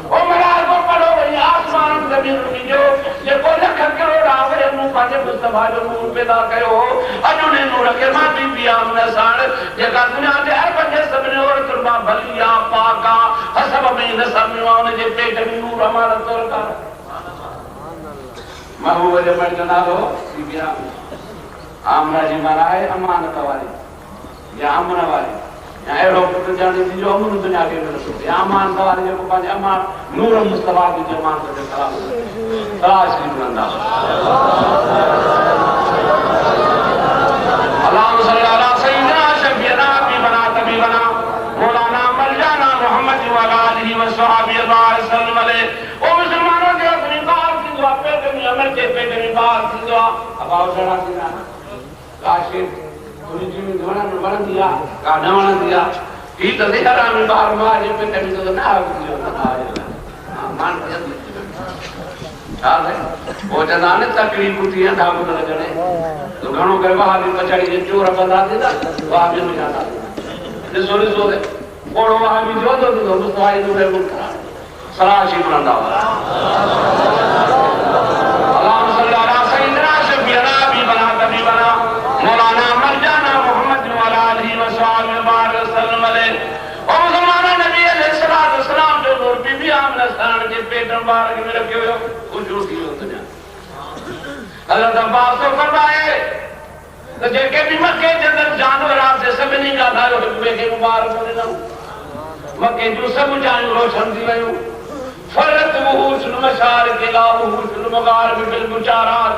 ओ मरार को पढ़ो ये आसमान जमीन में जो ये को लख करोड़ आवे मुंह पाजे मुस्तफा जो नूर पैदा कयो अजुने नूर के मां बीबी आमना साण जे का दुनिया दे हर पंजे सबने और तुरबा भलिया पाका हसब में नसमियों जे पेट में नूर हमारा तोर का महबूब जे मर जनाबो बीबी आमना जी महाराज अमानत वाली या अमन वाली या एड़ो पुत्र जाने दी जो अमन दुनिया के अंदर या अमान वाली जो पांच अमान नूर मुस्तफा की जो मान के सलाम तलाश की बंदा अल्लाह सल्लल्लाहु अलैहि सय्यदना शफीना बना तबी बना मौलाना मौलाना मोहम्मद व आलिहि व सहाबी वसल्लम ओ मुसलमानों के अपनी बात की दुआ पे कभी अमर के पे कभी बात की दुआ अब आओ जरा सीना काशिफ पूरी जीवन धोना न बन दिया का न बन दिया ई तो देखा राम बार मार जे पे कभी तो ना आ गया मान जल्दी आ गए वो जनाने तकलीफ कुतियां धागो न जने तो घणो करवा हाली पछाड़ी जे चोर बंदा देदा वहां भी न जाता जे सोरे सोरे ओड़ो वहां भी जो तो मुस्तफा दुआई नूरे मुल्क सलाशी बुलंदा अल्लाह सल्लल्लाहु अलैहि सय्यदना शफीना भी बना कभी बना मौलाना मरजाना मोहम्मद वाला अलैहि वसल्लम बारक सल्लम अलैहि ओ मुसलमाना नबी अलैहिस्सलातु वस्सलाम जो नूर बीबी आमना सान के पेट मुबारक में रखे हो कुछ रोटी हो दुनिया हज़रत अब्बास को फरमाए तो जेके भी मक्के के अंदर जानवर से सब नहीं का था हुक्म के मुबारक होने ना मक्के जो सब जान रोशन थी वयो फरत वहुल मशार के लाहुल मगार बिल मुचारात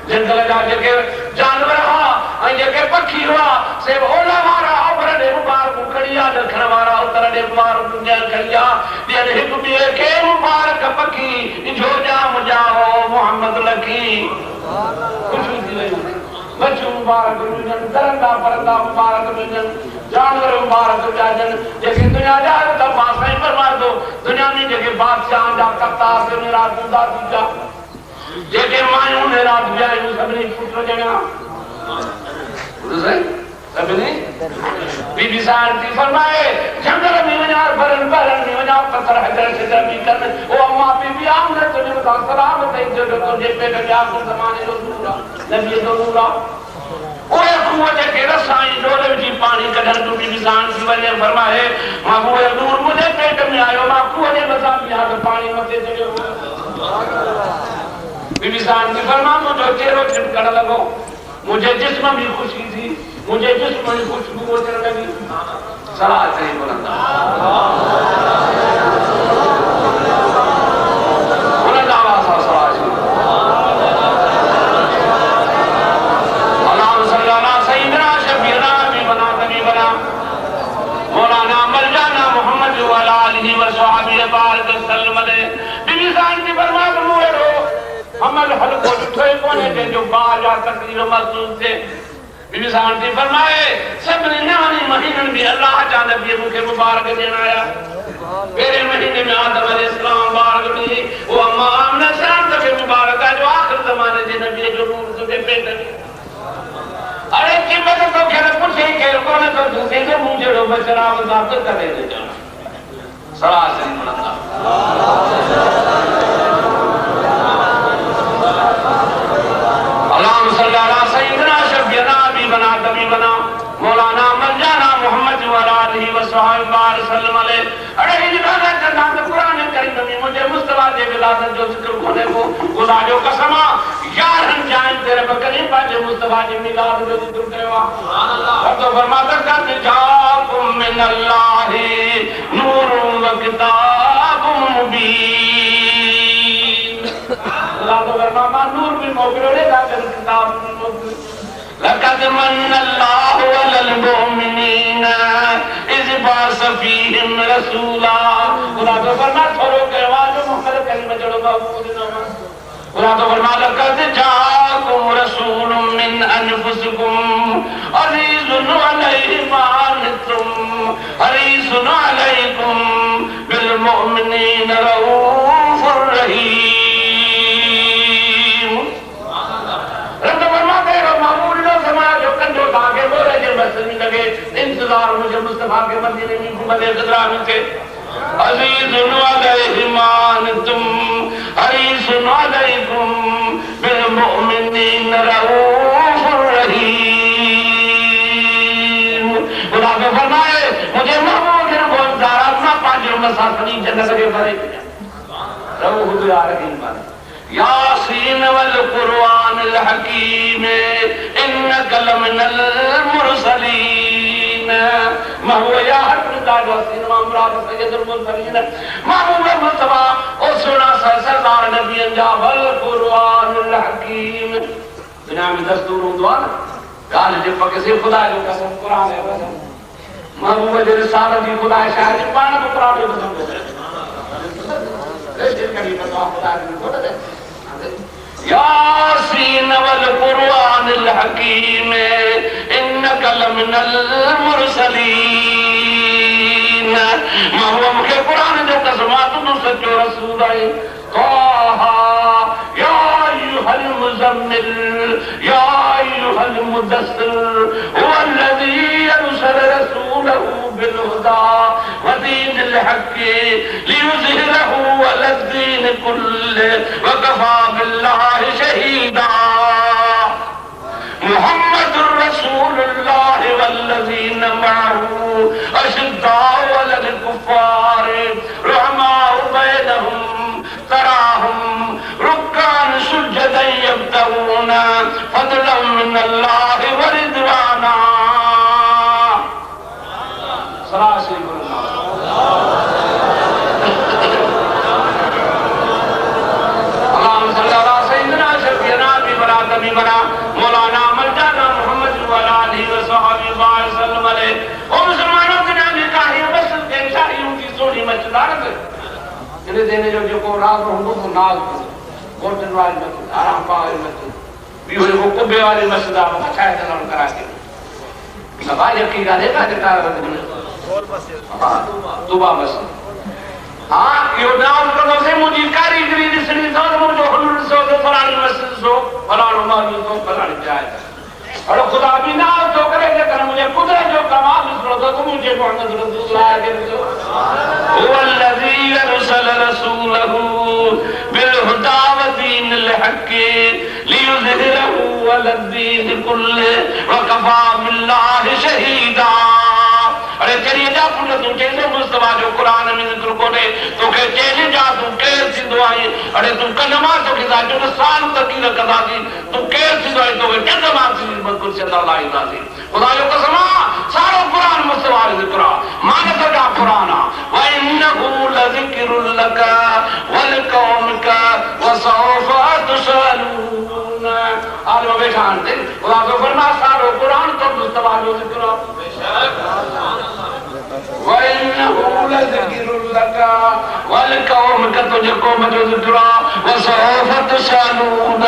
जंगल जाके के जानवर हा अ जेके पक्षी हुआ से ओला मारा और ने मुबारक कड़िया दखण वाला उतर ने मुबारक दुनिया कड़िया ये हिक भी के मुबारक पक्षी जो जा मुजाओ मोहम्मद लकी कुछ थी वयो बच्चों मुबारक मिलन दरंदा परंदा मुबारक मिलन जानवर मुबारक जाजन जैसे दुनिया जा तब बासाई पर मार दो दुनिया में जगह बादशाह जा कप्तार से मेरा दूधा दूजा जगह मायूं ने रात जाए वो सब नहीं पुत्र जगह सबने बीबी शांति फरमाए जंगल में मनार भरन भरन में मनार पत्थर हजर से जमी कर ओ अम्मा बीबी आमने तुझे बता सलाम है जो तुझे पे के आखिर जमाने लो दूरा नबी दो दूरा ओए कुआं के रसाई डोले जी पानी कढन तू बीबी शांति वने फरमाए महबूब नूर मुझे पेट में आयो मां कुआं ने बता दिया तो पानी मत चले बीबी शांति फरमा मुझे तेरो चिपकड़ लगो मुझे जिस्म भी खुशी थी मुझे जिस्म में खुशबू होने लगी सलाह सही बुलंदा बुलंदा आवाज़ सलाह अल्लाह सल्लल्लाहु सय्यदना शफीना भी बना कभी बना मौलाना मरजाना मोहम्मद वाला अलैहि वसल्लम बारक सल्लम अलैहि बीबी शांति फरमा मुएरो हमल हल्को ठोए कोने के जो बाजा तकरीर महसूस थे बीबी शांति फरमाए सब नवानी महीने भी अल्लाह चाहता भी मुझे मुबारक देना आया मेरे महीने में आदम अलैहिस्सलाम मुबारक भी वो अम्मा आमना शान तक मुबारक है जो आखिर जमाने के नबी जो नूर तुझे पेट में अरे कि मैं तो कहना पूछे के कोने तो दूसरे से मुझे रो बचरा मजाक करे दे जाना सलाह से बुलंदा बना कभी बना मौलाना मरजाना मोहम्मद वाला अलैहि वसल्लम अलैहि अरे हिजराना जन्नत कुरान करीम में मुझे मुस्तफा के विलादत जो जिक्र होने को खुदा जो कसमा यार हम जान तेरे बकरी पाजे मुस्तफा की मिलाद जो जिक्र करेवा सुभान अल्लाह तो फरमाता कर जाकुम मिनल्लाहि नूरुन व किताबुम मुबीन अल्लाह तो फरमाता नूर भी मोगरे का किताब लक़द मन्नल्लाहु अलल मुमिनीना इज़ बअस फ़ीहिम रसूला खुदा तो फरमा छोड़ो के आवाज मोहम्मद कलमा चढ़ो बाबू नामा खुदा तो फरमा लक़द जाकुम रसूलुम मिन अनफुसिकुम अज़ीज़ुन अलैहि मा अनित्तुम हरीसुन अलैकुम बिल मुमिनीना रऊफ़ुर रहीम लगे इंतजार मुझे मुस्तफा के मदीने में मदे खदरा में से अज़ीज़ुन अलैहि मा अनतुम हरीसुन अलैकुम बिल मुमिनीना रऊफ़ुर रहीम खुदा ने फरमाए मुझे महबूब ने बोलदार अपना पांच मसाफरी जन्नत के भरे रऊफ़ुर रहीम यासीन वल कुरआनिल हकीम इन्नका लमिनल मुरसलीन महबूब या हरदा यासीन मामरात सैयदुल मुरसलीन महबूब मुस्तफा ओ सुना सरदार नबी जा वल कुरआनिल हकीम दुनिया में दस्तूर हुआ ना काल जे पके से खुदा जो कसम कुरान है महबूब जे रिसालत की खुदा शायद पान को कुरान में कसम दे कभी बता खुदा ने बोल दे यासीन वल कुरआनिल हकीम इन्नका लमिनल मुरसलीन महबूब के कुरान जो कसमात तो सच्चो रसूल है ताहा या अय्युहल मुज़म्मिल या अय्युहल मुदस्सिर हुवल्लज़ी अरसल रसूलहु बिल हुदा व दीनिल हक़्क़ि लियुज़हिरहु अलद्दीन कुल्लिहि वकफ़ा बिल्लाहि शहीदा। मुहम्मदुर रसूलुल्लाह वल्लज़ीन मअहू अशिद्दाउ अलल कुफ़्फ़ारि रुहमाउ बैनहुम तराहुम रुक्कान सुज्जदन यब्तगूना फज़लन मिनल्लाहि व रिज़वाना। सरासरी मौलाना मर्जाना मोहम्मद वाली वसहाबी वसल्लम अलैहि। ओ मुसलमानों के नाम निकाही बस के शाहियों की सोनी मचदार है इन्हें देने जो को रात होंगे तो नाज गोटन वाली मस्जिद आराम पाए मस्जिद भी वो कुबे वाली मस्जिद आप अच्छा है ना करा के सभा यकीन है का देता है बोल मस्जिद हां तुबा मस्जिद हां यो नाम को से मुझे कारीगरी दिसनी तो मुझे हुजूर सो फलानी मस्जिद सो फलाना मालूम तो फलानी जाए और खुदा भी ना तो करे लेकिन मुझे कुदरत जो कमाल सुनो तो मुझे मोहम्मद रसूलुल्लाह के वल्लज़ी अरसल रसूलहू बिल हुदा व दीनिल हक़ लियुज़हिरहू अलद्दीन कुल्लिहि व कफ़ा बिल्लाहि शहीदा। अरे तेरी जा पुन तू चेले मुस्तफा जो कुरान में जिक्र कोने तो के चेले जा तू केर सिंधु आई अरे तू कलमा तो के जा जो साल तक की कदा थी तू केर सिंधु आई तो के कलमा से बरकत से अल्लाह इला थी खुदा जो कसम सारो कुरान मुस्तफा जिक्र मानत का कुरान व इन्नहु लज़िक्रुल लका वल कौमिका व सौफा तुसअलून। आज वो बैठान दे खुदा जो फरमा सारो कुरान तो मुस्तफा जो जिक्र वइन्नहु लज़िक्रुल लका वल कौमिका तुझे कौम जो जिक्र व सौफा तुसअलून।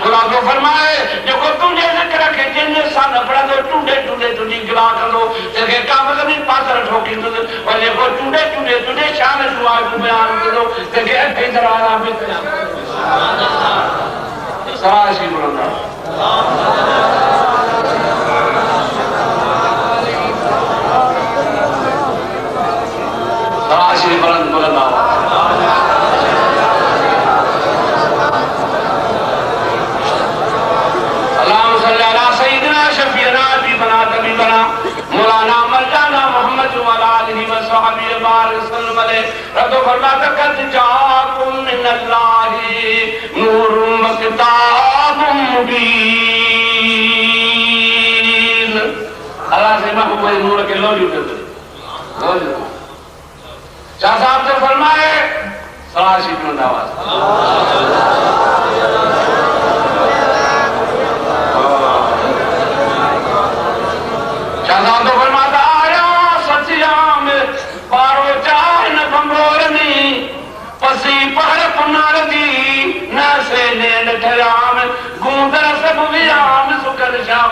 खुदा जो फरमाए जो को तुझे जिक्र के जिन्ने सान पड़ा तो टूटे टूटे तुझी गिला कर लो तेरे काम कभी पाथर ठोकी तो और ये को टूटे टूटे तुझे शान दुआ को बयान कर दो तेरे ऐसे दरारा में सरासी बोलना सरासी बुलंद बोलना मौलाना मर्जाना मोहम्मद वाली वसहाबी वसल्लम अलैहि रतो फरमाता कद जाकुम मिनल्लाहि नूरुम व किताबुम मुबीन। अल्लाह से महबूब नूर के लो जुटे बोल शाह साहब से फरमाए सरासी की आवाज तो फरमाता आया सचिया में बारो चाह न बंगोरनी पसी पहर पुनार दी न से ने ठराम गूंदर सब विराम सुकर शाह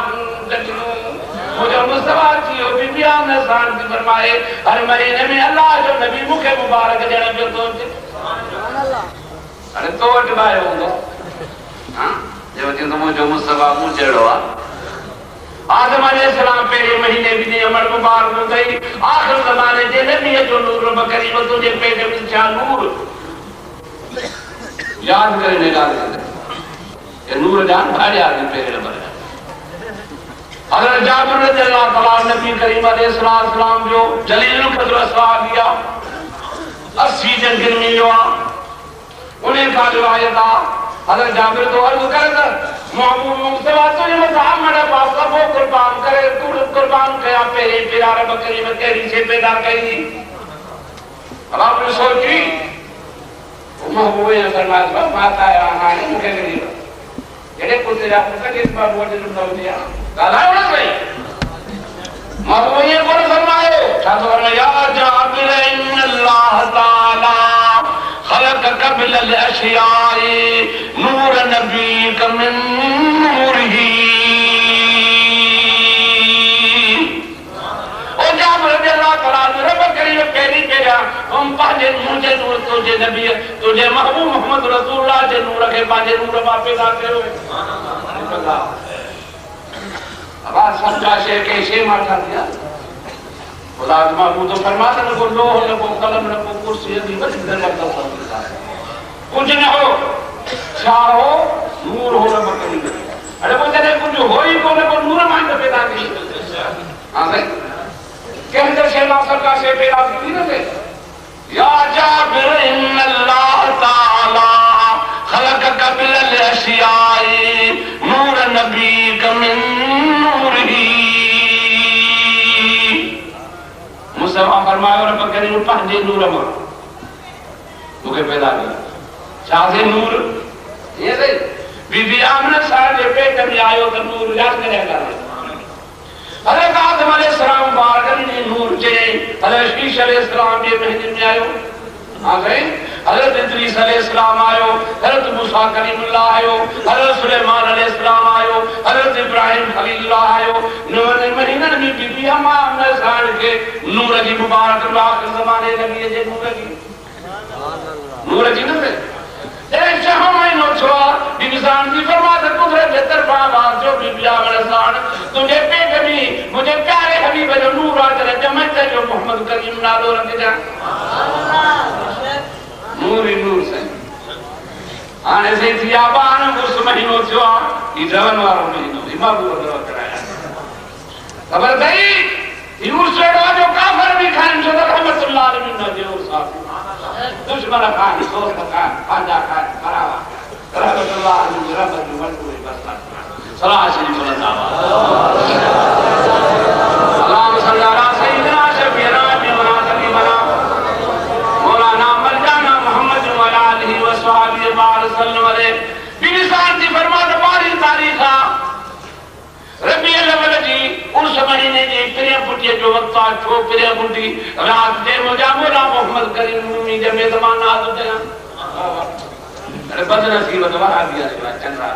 मुझे मुस्तफा की बिबिया ने शांति फरमाए हर महीने में अल्लाह जो नबी मुखे मुबारक देने पे तो अरे तो बाय होंगे हां जो दिन मुझे मुस्तफा मुझे डवा आदम अलैहिस्सलाम पहले महीने भी ने अमर मुबारक हो गई आखिर जमाने दे नबी जो नूर बकरी वो तुझे पेट में छा नूर याद करने का ये नूर जान भाड़े आ गई पहले नंबर हज़रत जाबिर रज़ियल्लाहु तआला नबी करीम अलैहिस्सलाम जो जलील कद्र सहाबिया 80 जंगल में जो उन्हें का रिवायत आ हज़रत जाबिर तो अर्ज करता महबूब मुस्तफा तुझे मसाम मेरे बाप का वो कुर्बान करे तू कुर्बान किया पहले प्यारे बकरी में तेरी से पैदा करी अब आपने सोची महबूब ने फरमाया माता है आना नहीं मुझे गरीब जेडे कुछ आपने किस बात बोल दिया गाला होना सही महबूब ने बोल फरमाए छातो फरमाया जाबिर इन्नल्लाह ताला खलक़क मिनल अशियाई नूर नबीक मिन नूरिही। ओ जाबिर रज़ियल्लाहु तआला रब करीम पहली तेरा हम पांचे मुझे नूर तुझे नबी तुझे महबूब मोहम्मद रसूलुल्लाह जे नूर के पांचे नूर वापे लाते हो सुभान अल्लाह। अब सच्चा शेर कैसे मारता दिया खुदा महबूब तो फरमाता न को लोह न को कलम न को खुशियत दी बड़ी दर्जा का फर्क है कुछ न हो चार हो नूर हो रब करी अरे वो जने कुछ हो ही को नूर मान पैदा की हां भाई कहते शेला सरकार से पैदा की ना से या जाबिर इन्नल्लाह ताला खलक कबिल अशियाई नूर नबी कमिन नूरही मुस्तफा फरमायो रब करीम पंहिंजे नूर मां मुखे पैदा किया छासे नूर ये दे बीबी आमना साहब जे पेट में आयो तो नूर याद करेगा हज़रत आदम अलैहिस्सलाम बारगन ने नूर जे हज़रत ईसा अलैहिस्सलाम जे महजिद में आयो हां भाई हज़रत इदरीस अलैहिस्सलाम आयो हज़रत मूसा कलीमुल्लाह आयो हज़रत सुलेमान अलैहिस्सलाम आयो हज़रत इब्राहिम खलीलुल्लाह आयो नूर महीना में बीबी आमना साहब के नूर की मुबारक आखिर जमाने लगी जे नूर की न एक जहां में नो छोआ इंसान की फरमात कुदरत के तरफा बात जो भी बिया वाला तुझे पेट में मुझे प्यारे हबीब जो नूर आ तेरे जमत जो मोहम्मद करीम नालो रख जा नूर ही नूर से आने से थियाबान उस महीनो छोआ ई जवन वारो महीनो इमाम वो कराया खबर गई यूस जो काफर भी खान जो रहमतुल्लाह अलैहि न जो साहब दुश्मन खान दोस्त खान पांजा खान करावा रहमतुल्लाह अलैहि रहमत वल्कुल बस सलाह शरीफ अल्लाह अल्लाह सल्लल्लाहु अलैहि सय्यदना शफीना बिना तबीबना मौलाना मर्जाना मोहम्मद व आलिहि व सहाबी वसल्लम बिनिसान की फरमात बारी तारीखा रबीउल अव्वल जी उस महीने जी प्रिय पुटिया जो वक्त आ छो प्रिय पुटी रात दे मुजा मोला मोहम्मद करीम मुमी जे मेहमान आ तो दे अरे बदनसीब दवा दिया रे चंद्रा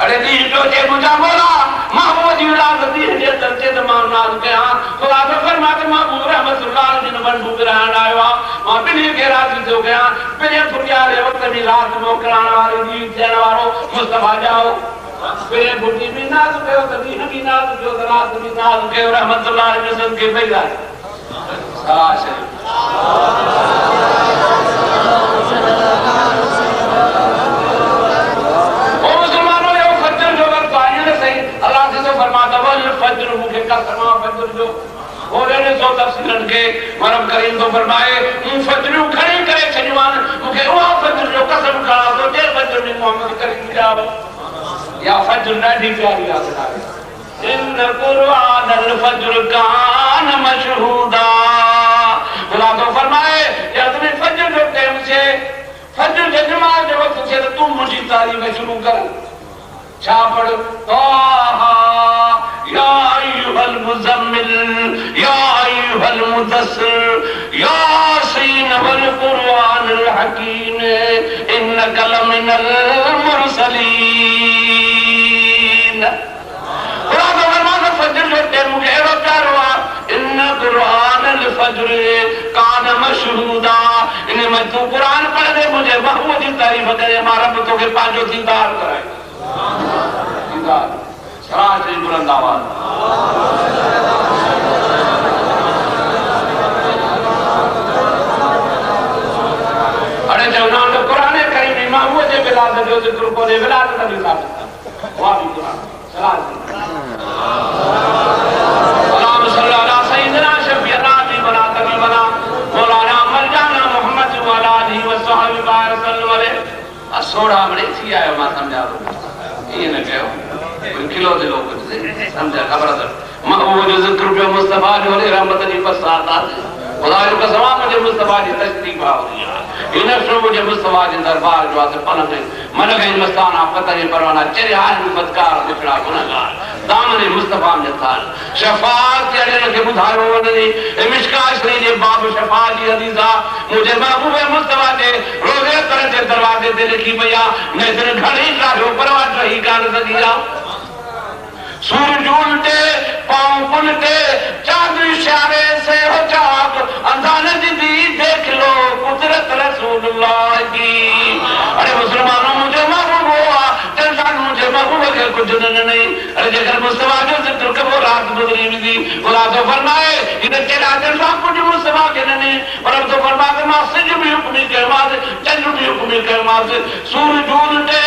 अरे दी तो जे मुजा मोला महमूद युलाद दी जे तरते तमाम नाज के हां खुदा के फरमा के महबूब रहमतुल्लाह जिन बन बुकरान आयो मां बिनी के रात जो गया प्रिय पुटिया रे वक्त भी रात मोकरान वाली दी देने वालो मुस्तफा जाओ मेरे बुद्धि भी नाज के तभी हम नाज जो रात भी नाज के रहमतुल्लाह अलैहि वसल्लम के पैदा सलाह शरीफ ओ मुसलमानों ये फजर जो वक्त आया ना सही अल्लाह से तो फरमाता वल फजर मुझे का फरमा फजर जो बोले ने तो तफसीरन के मरम करीम तो फरमाए फजर खड़े करे छजवान मुझे वो फजर जो कसम खा तो जे फजर में मोहम्मद करीम जाओ या फज्र नदी प्यारी याद है इन कुरान अल फज्र कान मशहूदा खुदा तो फरमाए या तुम्हें फज्र जो टाइम से फज्र के नमाज के वक्त से तुम मुझी तारीफ शुरू कर छा पढ़ ताहा या अय्युहल मुज़म्मिल या अय्युहल मुदस्सिर यासीन वल कुरानिल हकीम इन्नका लमिनल मुरसलीन कुरान का फरमान फज्र जो टाइम मुझे एरो चारवा इन कुरानिल फज्र कान मशहूदा इन में तू कुरान पढ़ दे मुझे महबूब की तारीफ करे हमारा तो के पांचों दीदार कराए दीदार सराज की बुलंद आवाज अरे जवान तो कुरान करीम महबूब के विलादत जो जिक्र को दे विलादत का साबित हुआ भी कुरान सराज अल्लाह सल्लल्लाहु अलैहि सय्यदना शफीना बिना तबीबना मौलाना मर्जाना मोहम्मद व आलिहि व सहाबी वसल्लम असोड़ा बड़े थी आयो मां समझा ये न कहो किलो दे लोग समझा खबर दर महबूब जो जिक्र पे मुस्तफा जो रहमत की फसादा खुदा का सवा मुझे मुस्तफा की तस्दीक भावनिया इन शो मुझे मुस्तफा के दरबार जो आते पलंग मन गई मस्ताना पता परवाना चेहरे हाल में बदकार बिखड़ा गुनाहगार दामन मुस्तफा ने थाल शफाअत के अजर के बुधारो वदनी मिशका शरीफ के बाब शफाअत की अजीजा मुझे महबूब मुस्तफा के रोजे तरह के दरवाजे दे लिखी भैया मैं दिन घड़ी का जो परवाज रही कान सदिया सूरज उल्टे पांव पुलटे चांद इशारे से हो चाक अंदाने दी देख लो कुदरत रसूलुल्लाह की अरे मुसलमानों मुझे महबूब हुआ टेंशन मुझे महबूब के कुछ नहीं अरे जेकर मुस्तफा जो जिक्र के वो रात गुजरी भी थी खुदा तो फरमाए इधर के रात सब कुछ मुस्तफा अल्लाह के ने पर अब तो फरमाते मां सिज भी हुक्म के माज चंद भी हुक्म के माज सूरज उलटे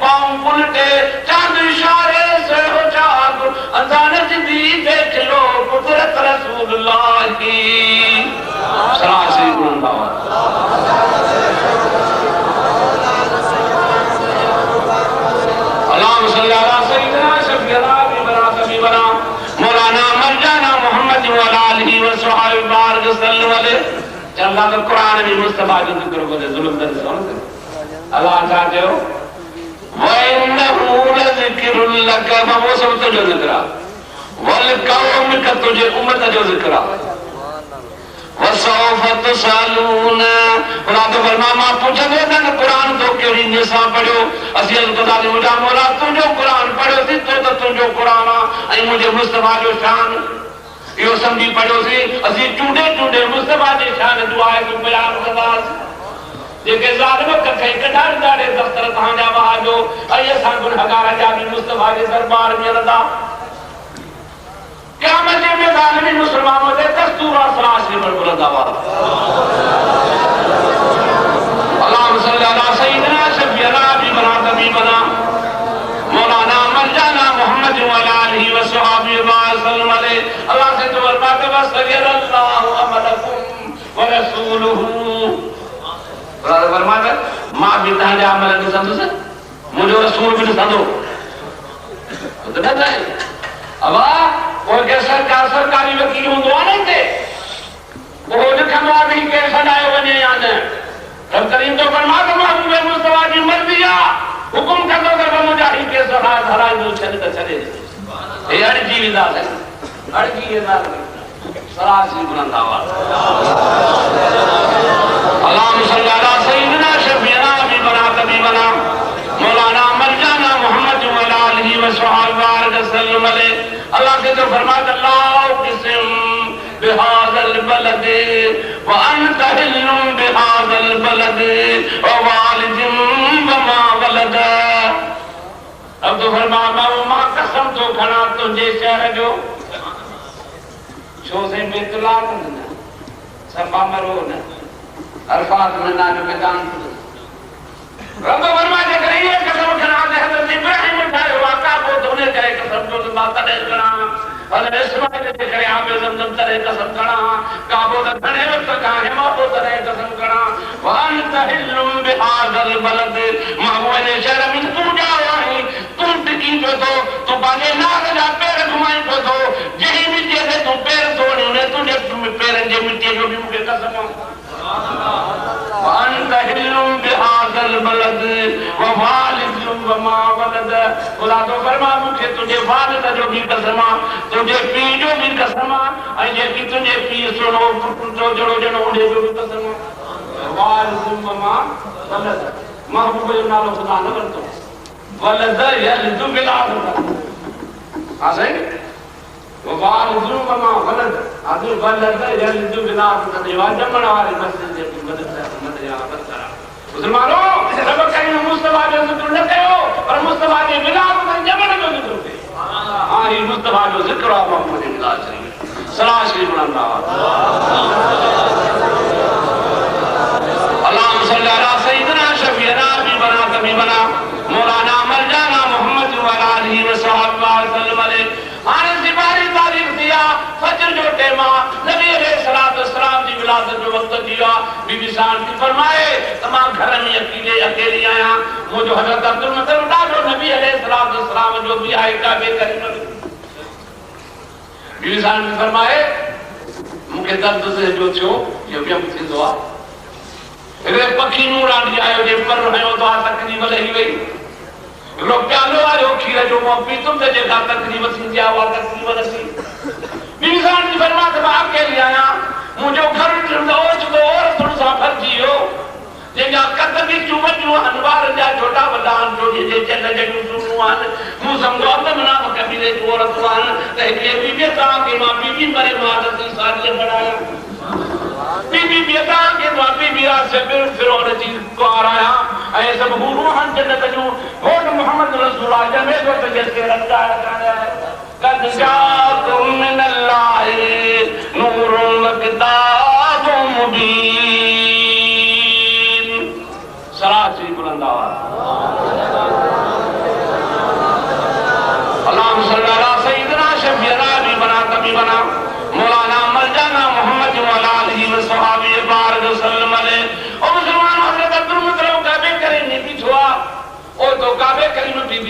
पांव उलटे चांद इशारे से हो जाग अचानक दी देख लो कुदरत रसूलुल्लाह की सरासी गुणगान अल्लाहुम्मा सल्ली अला सय्यिदना शफीअना हबीबना मौलाना मरजाना मोहम्मद व अला आलिहि व सहाबी बारक सल्लल्लाहु अलैहि अल्लाह का कुरान में मुस्तफा जो जिक्र करे जुल्म दर सुन अल्लाह चाहते हो व इन्नहु लज़िक्रुल लक वो सब तो जो जिक्र वल कौम का तुझे उम्मत जो जिक्र वसौफ तुसालून कुरान तो फरमा पूछे दे न कुरान तो केड़ी निसा पढ़ो असि खुदा ने मुझा मौला तू जो कुरान पढ़ो सी तो तू जो कुरान आई मुझे मुस्तफा जो शान यो समझी पढ़ो सी असि टूडे टूडे मुस्तफा जी शान दुआ है तू बयान करवास जेके जालिम कखे कढाड़ दाड़े दफ्तर ता जा वहा जो अय सा गुनहगार जा भी मुस्तफा के दरबार में रदा क़यामत में जालिम मुसलमानों दे दस्तूर और सलास पर बुलंद आवाज अल्लाहुम्मा सल्ली अला सय्यिदना शफीअना हबीबना मौलाना मरजाना मोहम्मद व अला आलिहि व सहाबी वसल्लम अलैहि अल्लाह से तो फरमाते वसल्लल्लाहु अमलकुम व रसूलुहु फरमाते मां बिता जा अमल के संदो से मुझे रसूल भी संदो तो ना जाए अब और के सरकारी वकील होंदो नहीं थे वो लिखंदो नहीं के सदाए वने याद है रब करीम तो फरमा दो महबूब मुस्तफा की मर्जी आ हुकुम कर दो कर मुजाहिद के सदा धरा जो चले ये अर्जी विदा है अर्जी विदा सरासी बुलंद आवाज अल्लाहुम्मा सल्ली अला सय्यिदना शफीअना हबीबना मौलाना मरजाना मोहम्मद व अला आलिहि व सहाबी बारक सल्लल्लाहु अलैहि अल्लाह के तो फरमाता अल्लाह किस्म बिहादल बलद व अंत हिल्लुम बिहादल बलद व वालिदिम व मा वलद अब तो फरमाता मां कसम तो खड़ा तुझे शहर जो शो से बेतलाक न सबा मरो न अरफात में ना जो मैदान रब फरमा जे करे कसम खड़ा दे हजरत इब्राहिम उठाए वाका को धोने करे कसम जो माता ने करा अरे इस्माइल ने करे आप जमजम तरे कसम खड़ा काबो द खड़े वक्त का है माबो तरे कसम खड़ा वान तहिल्लुम बिहादल बलद महबूब ने शहर में तू जा वही तुम टिकी तो बाने ना जा पैर घुमाई तो यही मिट्टी से तू पैर धोने ने तुझे पैर जे मिट्टी जो भी मुझे कसम वान तहिल्लुम बिहादल बलद व वालिदिम व मा वलद खुदा तो फरमा मुझे तुझे वालिद जो भी कसम तुझे पी जो भी कसम आई जे कि तुझे पी सुनो जो जड़ो जड़ो उड़े जो भी कसम वालिदिम व मा वलद महबूब नालो खुदा न करतो वलद यलदु बिलाद आ सही वो वालिदिम व मा वलद आदि वलद यलदु बिलाद ने जमण वाली मस्जिद की मदद या बतरा मुसलमानों रब करीम मुस्तफा जो जिक्र न कयो और मुस्तफा के बिलाद में जमण जो जिक्र कयो हां ये मुस्तफा जो जिक्र है मोहम्मद मिलाद शरीफ सलाह शरीफ बुलंद आवाज अल्लाहुम्मा सल्ली अला सय्यिदना शफीअना हबीबना मौलाना मरजाना मोहम्मद व अला आलिहि व सहाबी वसल्लम अलैहि आने सिपाही तारीख दिया फजर जो टेमा नबी अलैहिस्सलातु वस्सलाम की विलादत जो वक्त दिया बीबी शान की फरमाए तमाम घर में अकेली आया वो जो हजरत अब्दुल मतलब जो नबी अलैहिस्सलातु वस्सलाम जो भी आए का बेकरीम बीबी शान की फरमाए मुझे दर्द से जो छो ये भी हम थी दुआ रे पखी नूर आंदी आयो जे पर रहो तो तकलीफ लही गई रोप्या लो आयो खीर जो पी तुम ते जेका तकलीफ थी जा वा तकलीफ नसी बीबी शान की फरमाते मैं अकेली आया मुझे घर और थोड़ा सा फर्जियो जेगा कद भी चुवजो अनवार जा छोटा बदान जो जे चल जडू सुनुआन मु समझो त मना कबीले औरतवान ते बीबी ता के मां बीबी मरे मादत की शादी बनाया बीबी बेटा के वापी बिया से फिर और चीज को आ रहा है ऐ सब रूहान जन्नत जो और मोहम्मद रसूल अल्लाह में जो जैसे रखा है कद जाकुम मिनल्लाहि नूरुन व किताब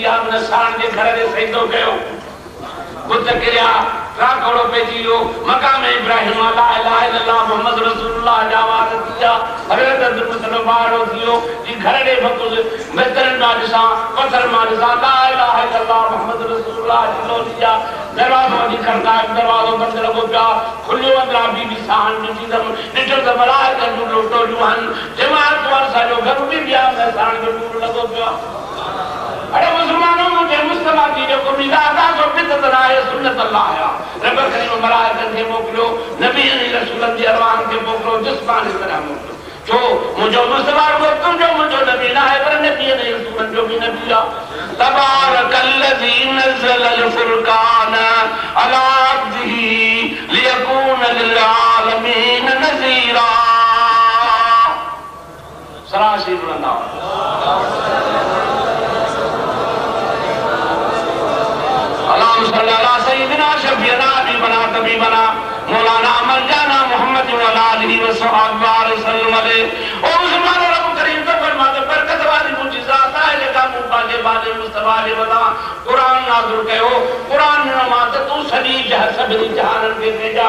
आमने साण जे घर दे सजदो कयो बुत किरिया राखड़ो पेजियो मकाम इब्राहिम ला इलाहा इल्लल्लाह मुहम्मद रसूलुल्लाह जावाद दिया हजरत अब्दुल मुतल्लिब बारो दियो जी घर दे भक्तो मित्रन मादिसा पत्थर मादिसा ला इलाहा इल्लल्लाह मुहम्मद रसूलुल्लाह जिलो दिया दरवाजो जी करता दरवाजो बंद लगो पिया खुलियो अंदरा बीबी साहन जी दम निटो द मलाइका जो लोटो जुहान जमात वार साजो घर भी बिया में साहन जो नूर लगो पिया अरे मुसलमानों मुझे मुस्तफा की जो मिजादा को बिदत है सुन्नत अल्लाह है रब करीम मलाइका के मोकलो नबी ने रसूलन जी अरवान के मोकलो जिस्मान इस तरह मोकलो जो मुझे मुस्तफा को तुम जो मुझे नबी ना है पर नबी ने रसूलन जो भी नबी आ तबारकल्लज़ी नज़्ज़ल अल-फुरकान अला अब्दिही लियकून लिल आलमीन नज़ीरा सराशी बुलंदा अल्लाह सय्यदना शफीना हबीबना तबीबना मौलाना मरजाना मोहम्मद व आलिहि व सल्लल्लाहु अलैहि ओ मुसलमानों रब करीम तो फरमाते बरकत वाली मुजीज़ात है जेका मुबाले वाले मुस्तफा ने बता कुरान नाज़िल कयो कुरान ने माते तू सदी सभी जहान के भेजा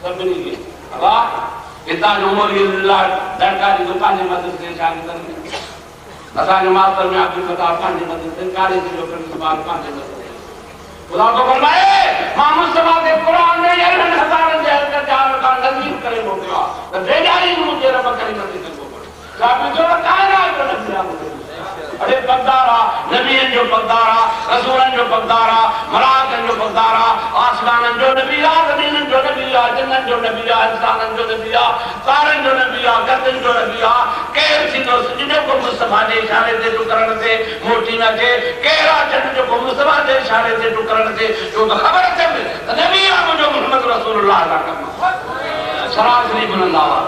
सभी के अल्लाह इतना उमर अल्लाह सरकारी दुकान में मदद से शामिल कर असा मास्टर में आपकी बता पानी मदद से कार्य जो करने बात पानी मदद खुदा को फरमाए मां मुस्तफा के कुरान ने ये हजारों जहर का जान का नजीर करे हो गया तो बेजारी मुझे रब करीम ने को साहब जो कायनात को नबिया अरे पगदारा नबी जो पगदारा रसूलन जो पगदारा मलाइकन जो पगदारा आसमानन जो नबिया जमीनन जो नबिया जन्नत जो नबिया इंसानन जो नबिया सारन जो नबिया गर्दन जो नबिया केर सिनो सिनो को मुस्तफा ने इशारे से टुकरण से मोटी न थे केरा जन जो को मुस्तफा ने इशारे से टुकरण से जो खबर चल नबिया जो मोहम्मद रसूलुल्लाह का कमा सरासरी बुलंदावा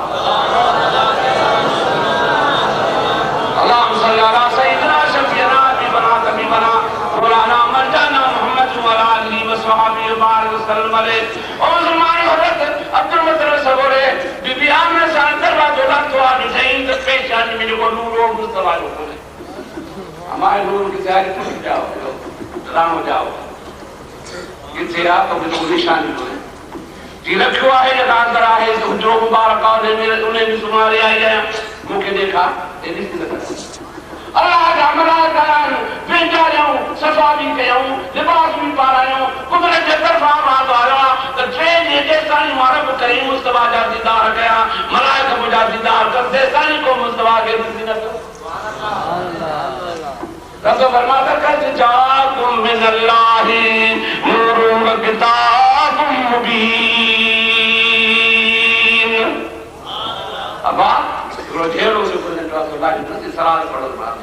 अल्लाहुम्मा सल्ली अला सय्यिदना शफीना हबीबना तबीबना मौलाना मरजाना मोहम्मद व आलिहि व सहाबिहि बारिक वसल्लम अलैहि ओ मुसलमान हजरत अब्दुल मुतल्लिब सबोरे बीबी आमना सान दरवाजा तो आ सही तो पेशानी में को नूर मुस्तफा को हमारे नूर की जारी टूट जाओ राम हो जाओ किथे आ तो बिल्कुल निशानी हो जी रखो है जगह अंदर है तो जो मुबारक और मेरे उन्हें भी सुमारे आई है मुझे देखा ये नहीं अल्लाह का मलाइकान भेजा जाऊं सफा भी कयूं लिबास भी पारायूं कुदरत के तरफा बात आया तो ट्रेन ये जैसा ही मारब करीम मुस्तफा जा दीदार गया मलाइका मुझा दीदार कर दे सानी को मुस्तफा के जिन्नत रब फरमाता कद जाकुम मिनल्लाहि नूरुन व किताबुम मुबीन अब रोजेरो से बोलने का तो लाइन में सरार पड़ो बात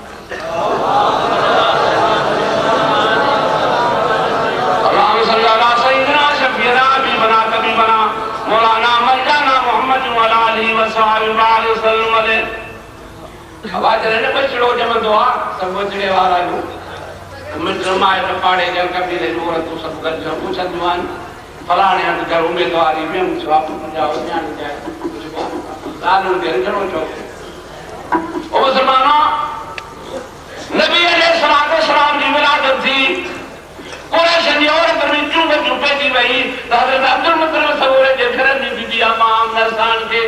अल्लाह सल्लल्लाहु अलैहि सय्यिदना शफीना हबीबना तबीबना मौलाना मरजाना मोहम्मद व आलिहि व सल्लल्लाहु अलैहि आवाज रहने बचड़ो जब दुआ सब बचड़े वाला नु मित्र माए न पाड़े जन कबीले नूर तू सब कर जो पूछा दीवान फलाने हट कर उम्मीदवारी में हम जवाब जाओ ध्यान जाए लालू के घरों चो ओ मुसलमानों नबी अलैहिस्सलातु वस्सलाम की विलादत थी कुरैश ने और परमिचू में चुपे की वही हजरत अब्दुल मुतल्लिब सबोरे के घर में बीबी अमाम नसान के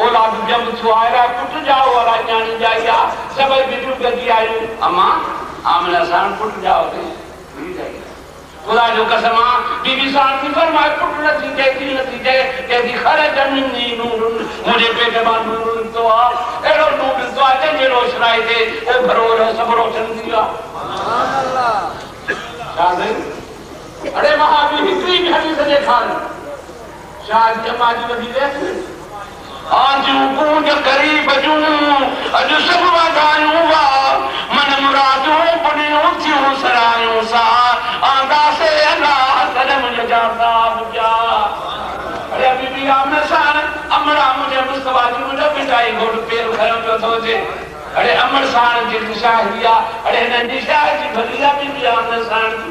औलाद जब सुहायरा टूट जाओ और जानी जाएगा सब बिजू गदी आयु अम्मा आमना सान टूट जाओ नहीं जाएगा खुदा जो कसमा बीबी सान की फरमाए टूट नतीजे की नतीजे कहती खरे जमीनी नूर मुझे पेट में नूर तो आ एरो नूर तो आ जे रोशनाई दे ओ भरो सब रोशन दिया सुभान अल्लाह शादी अरे महावीर हिस्ट्री भी हदीस देखा शायद जमाजी वदी दे आजू पूज करीब जू अज सब वादायूं वा मन मुरादूं पुनियूं थियूं सरायूं सा आंदा से अल्लाह कदम जाता बुझा अरे बीबी आमने सान अमरा मुझे मुस्तफा जी मुझे बिठाई घोट पेर खयो पियो थो जे अरे अमर सान जी निशाह दिया अरे न निशाह जी भलिया बीबी आमने सान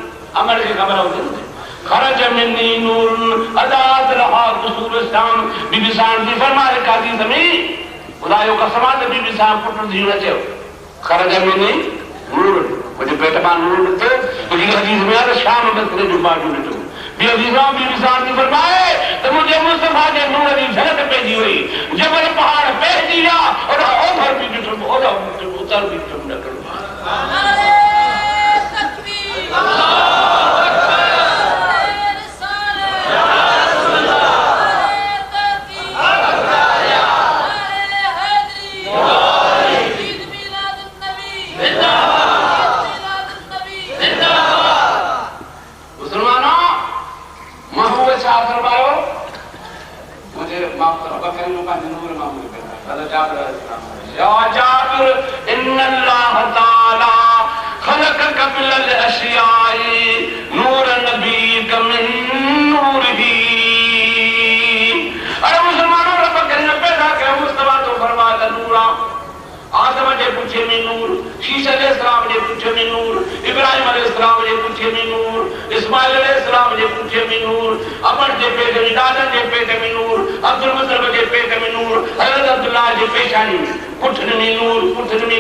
अमर की खबर होती खरज मिन्नी नूर अदात रहा कुसूर शाम बीबी सान जी फरमाए काजी जमी खुदायो कसम बीबी सान पुट दी न चयो खरज मिन्नी नूर मुझे पेट में नूर ॾिठो मुझे हदीस में आहे शाम में करे जो बाजू ॾिठो बि हदीसा बि विसार थी फरमाए त मुझे मुस्तफा जे नूर जी झलक पइजी हुई जबल पहाड़ पइजी विया और ओभर बि ॾिठो और उतर बि ॾिठो न करो नारे तकबीर या जाबिर इन्नल्लाह ताला खलक़क मिनल अशियाई नूर नबीक मिन नूरिही अरे मुसलमानों रब करीम पैदा कयो मुस्तफा तो फरमाया नूरा आदम जे पुछे में नूर शीशा अलैहिस्सलाम जे पुछे में नूर इब्राहिम अलैहिस्सलाम जे पुछे में नूर इस्माइल अलैहिस्सलाम जे पुछे में नूर अमर जे पेट में दादा जे पेट में नूर अब्दुल मुतलब जे पेट में नूर हज़रत अब्दुल्लाह जे पेशानी पुठन में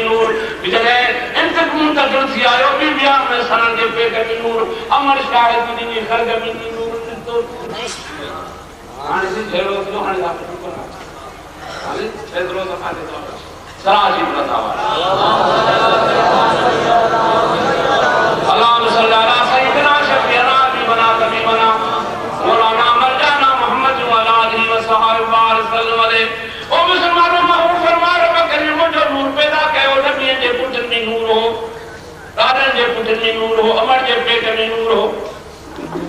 नूर बिजले इंतक मुंतजर थी आयो बि बिया में सनन जे पेट में नूर अमर शाहिद दी खरग में नूर तो हाणे से जेरो थियो हाणे आप हाणे छेदरो सफा दे दो सराजी बतावा अल्लाह सल्लल्लाहु अलैहि सय्यदना शफीना भी बना कभी बना मौलाना मर्जाना मोहम्मद व आलिहि व सहाबा वसल्लम अलैहि ओ मुसलमानों महबूब फरमा रब करीम जो नूर पैदा कयो नबी जे पुत्र में नूर हो दादन जे पुत्र में नूर हो अमर जे पेट में नूर हो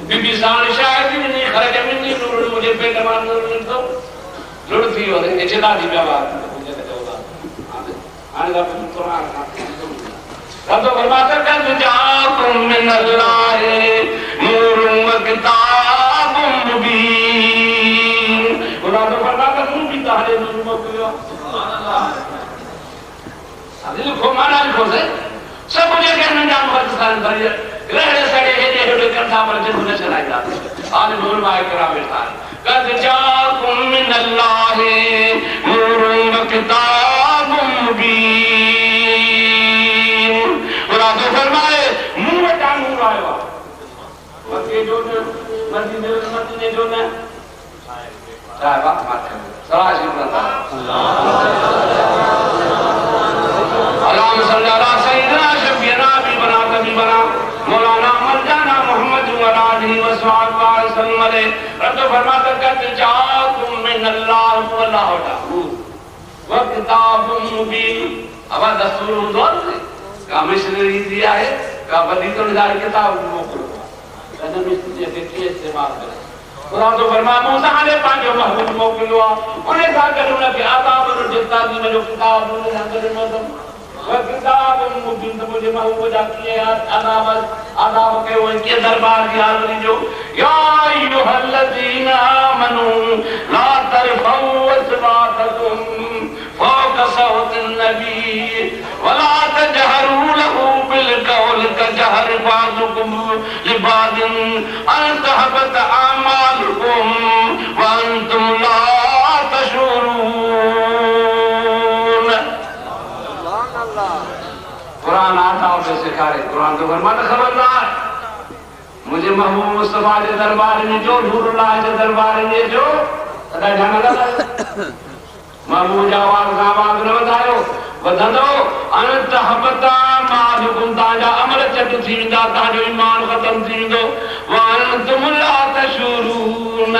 बीबी साल शायद ने खरज में नूर मुझे पेट में नूर तो लुड़ थी और इचदा दी बात रब फरमाता है जाकुम मिनल्लाह नूरुम व किताबुम मुबीन रब फरमाता तुम भी तारे नूर मोकिलियो सुभान अल्लाह लिखो माना लिखो से सब मुझे कहने जाम पाकिस्तान भरी रहने सड़े हेडे कंधा पर जिन ने चलाया आज नूर माए कराम था कद जाकुम मिनल्लाह नूरुम व किताबुम मुबीन रात फरमाए नूर का नूर आया मक्के जो मदीने जो ने साहब माथे सराजी बता अल्लाह सल्लल्लाहु अलैहि सय्यदना शफीना भी बना कभी बना मौलाना मर्जाना मोहम्मद व आलिहि व सहाबा वसल्लम अलैहि रब फरमाता कहते जाकुम मिनल्लाह वल्लाहु ताला व किताबुम मुबीन अब दस्तूर दौर का मिशनरी दिया है का बदी तो निदार किताब मोकलो तने मिस्त्री के के इस्तेमाल करे कुरान तो फरमा मूसा ने पांचो महबूब मोकलो उन्हें सा करो ना कि आदाब और जितना की में जो किताब उन्हें अंदर में तो वह किताब मुबीन तो मुझे महबूब जाती है आदाब के वो इनके दरबार की हाजिरी जो या अय्युहल्लज़ीना आमनू ला तरफऊ अस्वातकुम फौक सौतिन नबी वला तजहरू लहू बिलकौल कजहर बाज़ुकुम लिबादिन अन तहबत आमालुकुम व अंतुम ला तशऊरून कुरान आता उसे सिखाए कुरान तो फरमाता खबरदार मुझे महबूब मुस्तफा के दरबार में जो नूरुल्लाह के दरबार में जो तदा जाना लगा महबूब आवाज न वधायो वधंदो अनंत हबता मालुकुम ताजा अमल चट थी वेंदा ताजो ईमान खत्म थी वेंदो व अंतुम ला तशूरून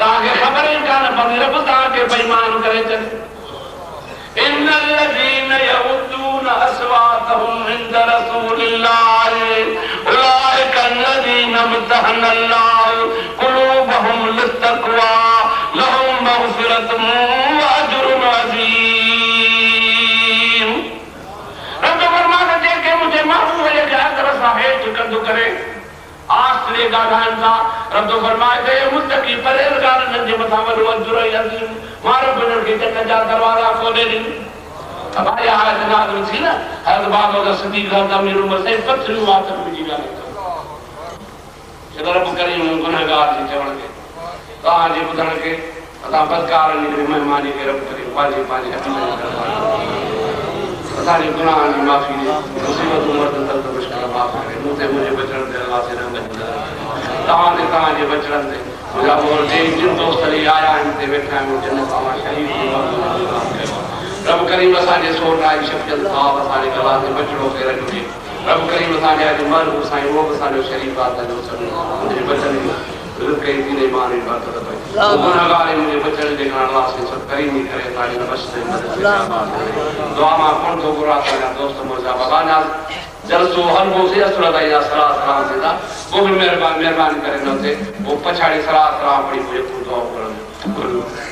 ताके खबर ही कान पवे रब ताके बेईमान करे चल इन्नल्लज़ीन यगुद्दून अस्वातहुम इंद रसूलिल्लाह उलाइका अल्लज़ीना इम्तहनल्लाहु कुलूबहुम लित्तक़वा लहुम मग़फ़िरतुम व अज्रुन अज़ीम रब फरमाता है कि मुझे महबूब है कि अगर साहेब कंदो करे आसरे गाढ़ान था रब फरमाए थे मुत्तकी परहेज़गार नंजे मथा वॾो अज्र अज़ीम मारो बनर के जन्नत जा दरवाजा खोले दिन हमारे आयत नाज़िल थी ना हज़रत बाबा का सिद्दीक़ हज़रत अमीर उमर से पत्थर वात में जी गाने रब करीम गुनहगार जी चवण के तहां जे बुधण के अता बदकार निकरे मेहमानी के रब करीम पाजी पाजी असांजे गुनाहनि जी माफ़ी ॾे मुसीबतूं मर्द दर्द मुश्किल माफ़ करे मूं ते मुंहिंजे बचड़नि ते अलाह से रहमत तव्हां ते तव्हांजे बचड़नि ते मुंहिंजा मोर जिन दोस्त हली आया आहिनि हिते वेठा आहियूं जिन तव्हां शहीद रब करीम असांजे सोन आई शफ़ियत साहब असांजे गला ते बचड़ो खे रखिजे रब करीम असांजे अॼु मर्द साईं उहो बि असांजो शरीफ़ आहे जो मुंहिंजे बचड़नि रुके दीने माने बात कर भाई गुनाहगार मुझे बचने दे अल्लाह से सब करीमी करे ताकि नमस्ते मदद से दुआ मा कौन तो गुरा का दोस्त मर्जा बगाना जलसो हर वो से असुरदा या सलाह सलाम देता वो भी मेहरबानी करे न थे वो पछाड़ी सलाह सलाम पड़ी मुझे दुआ करो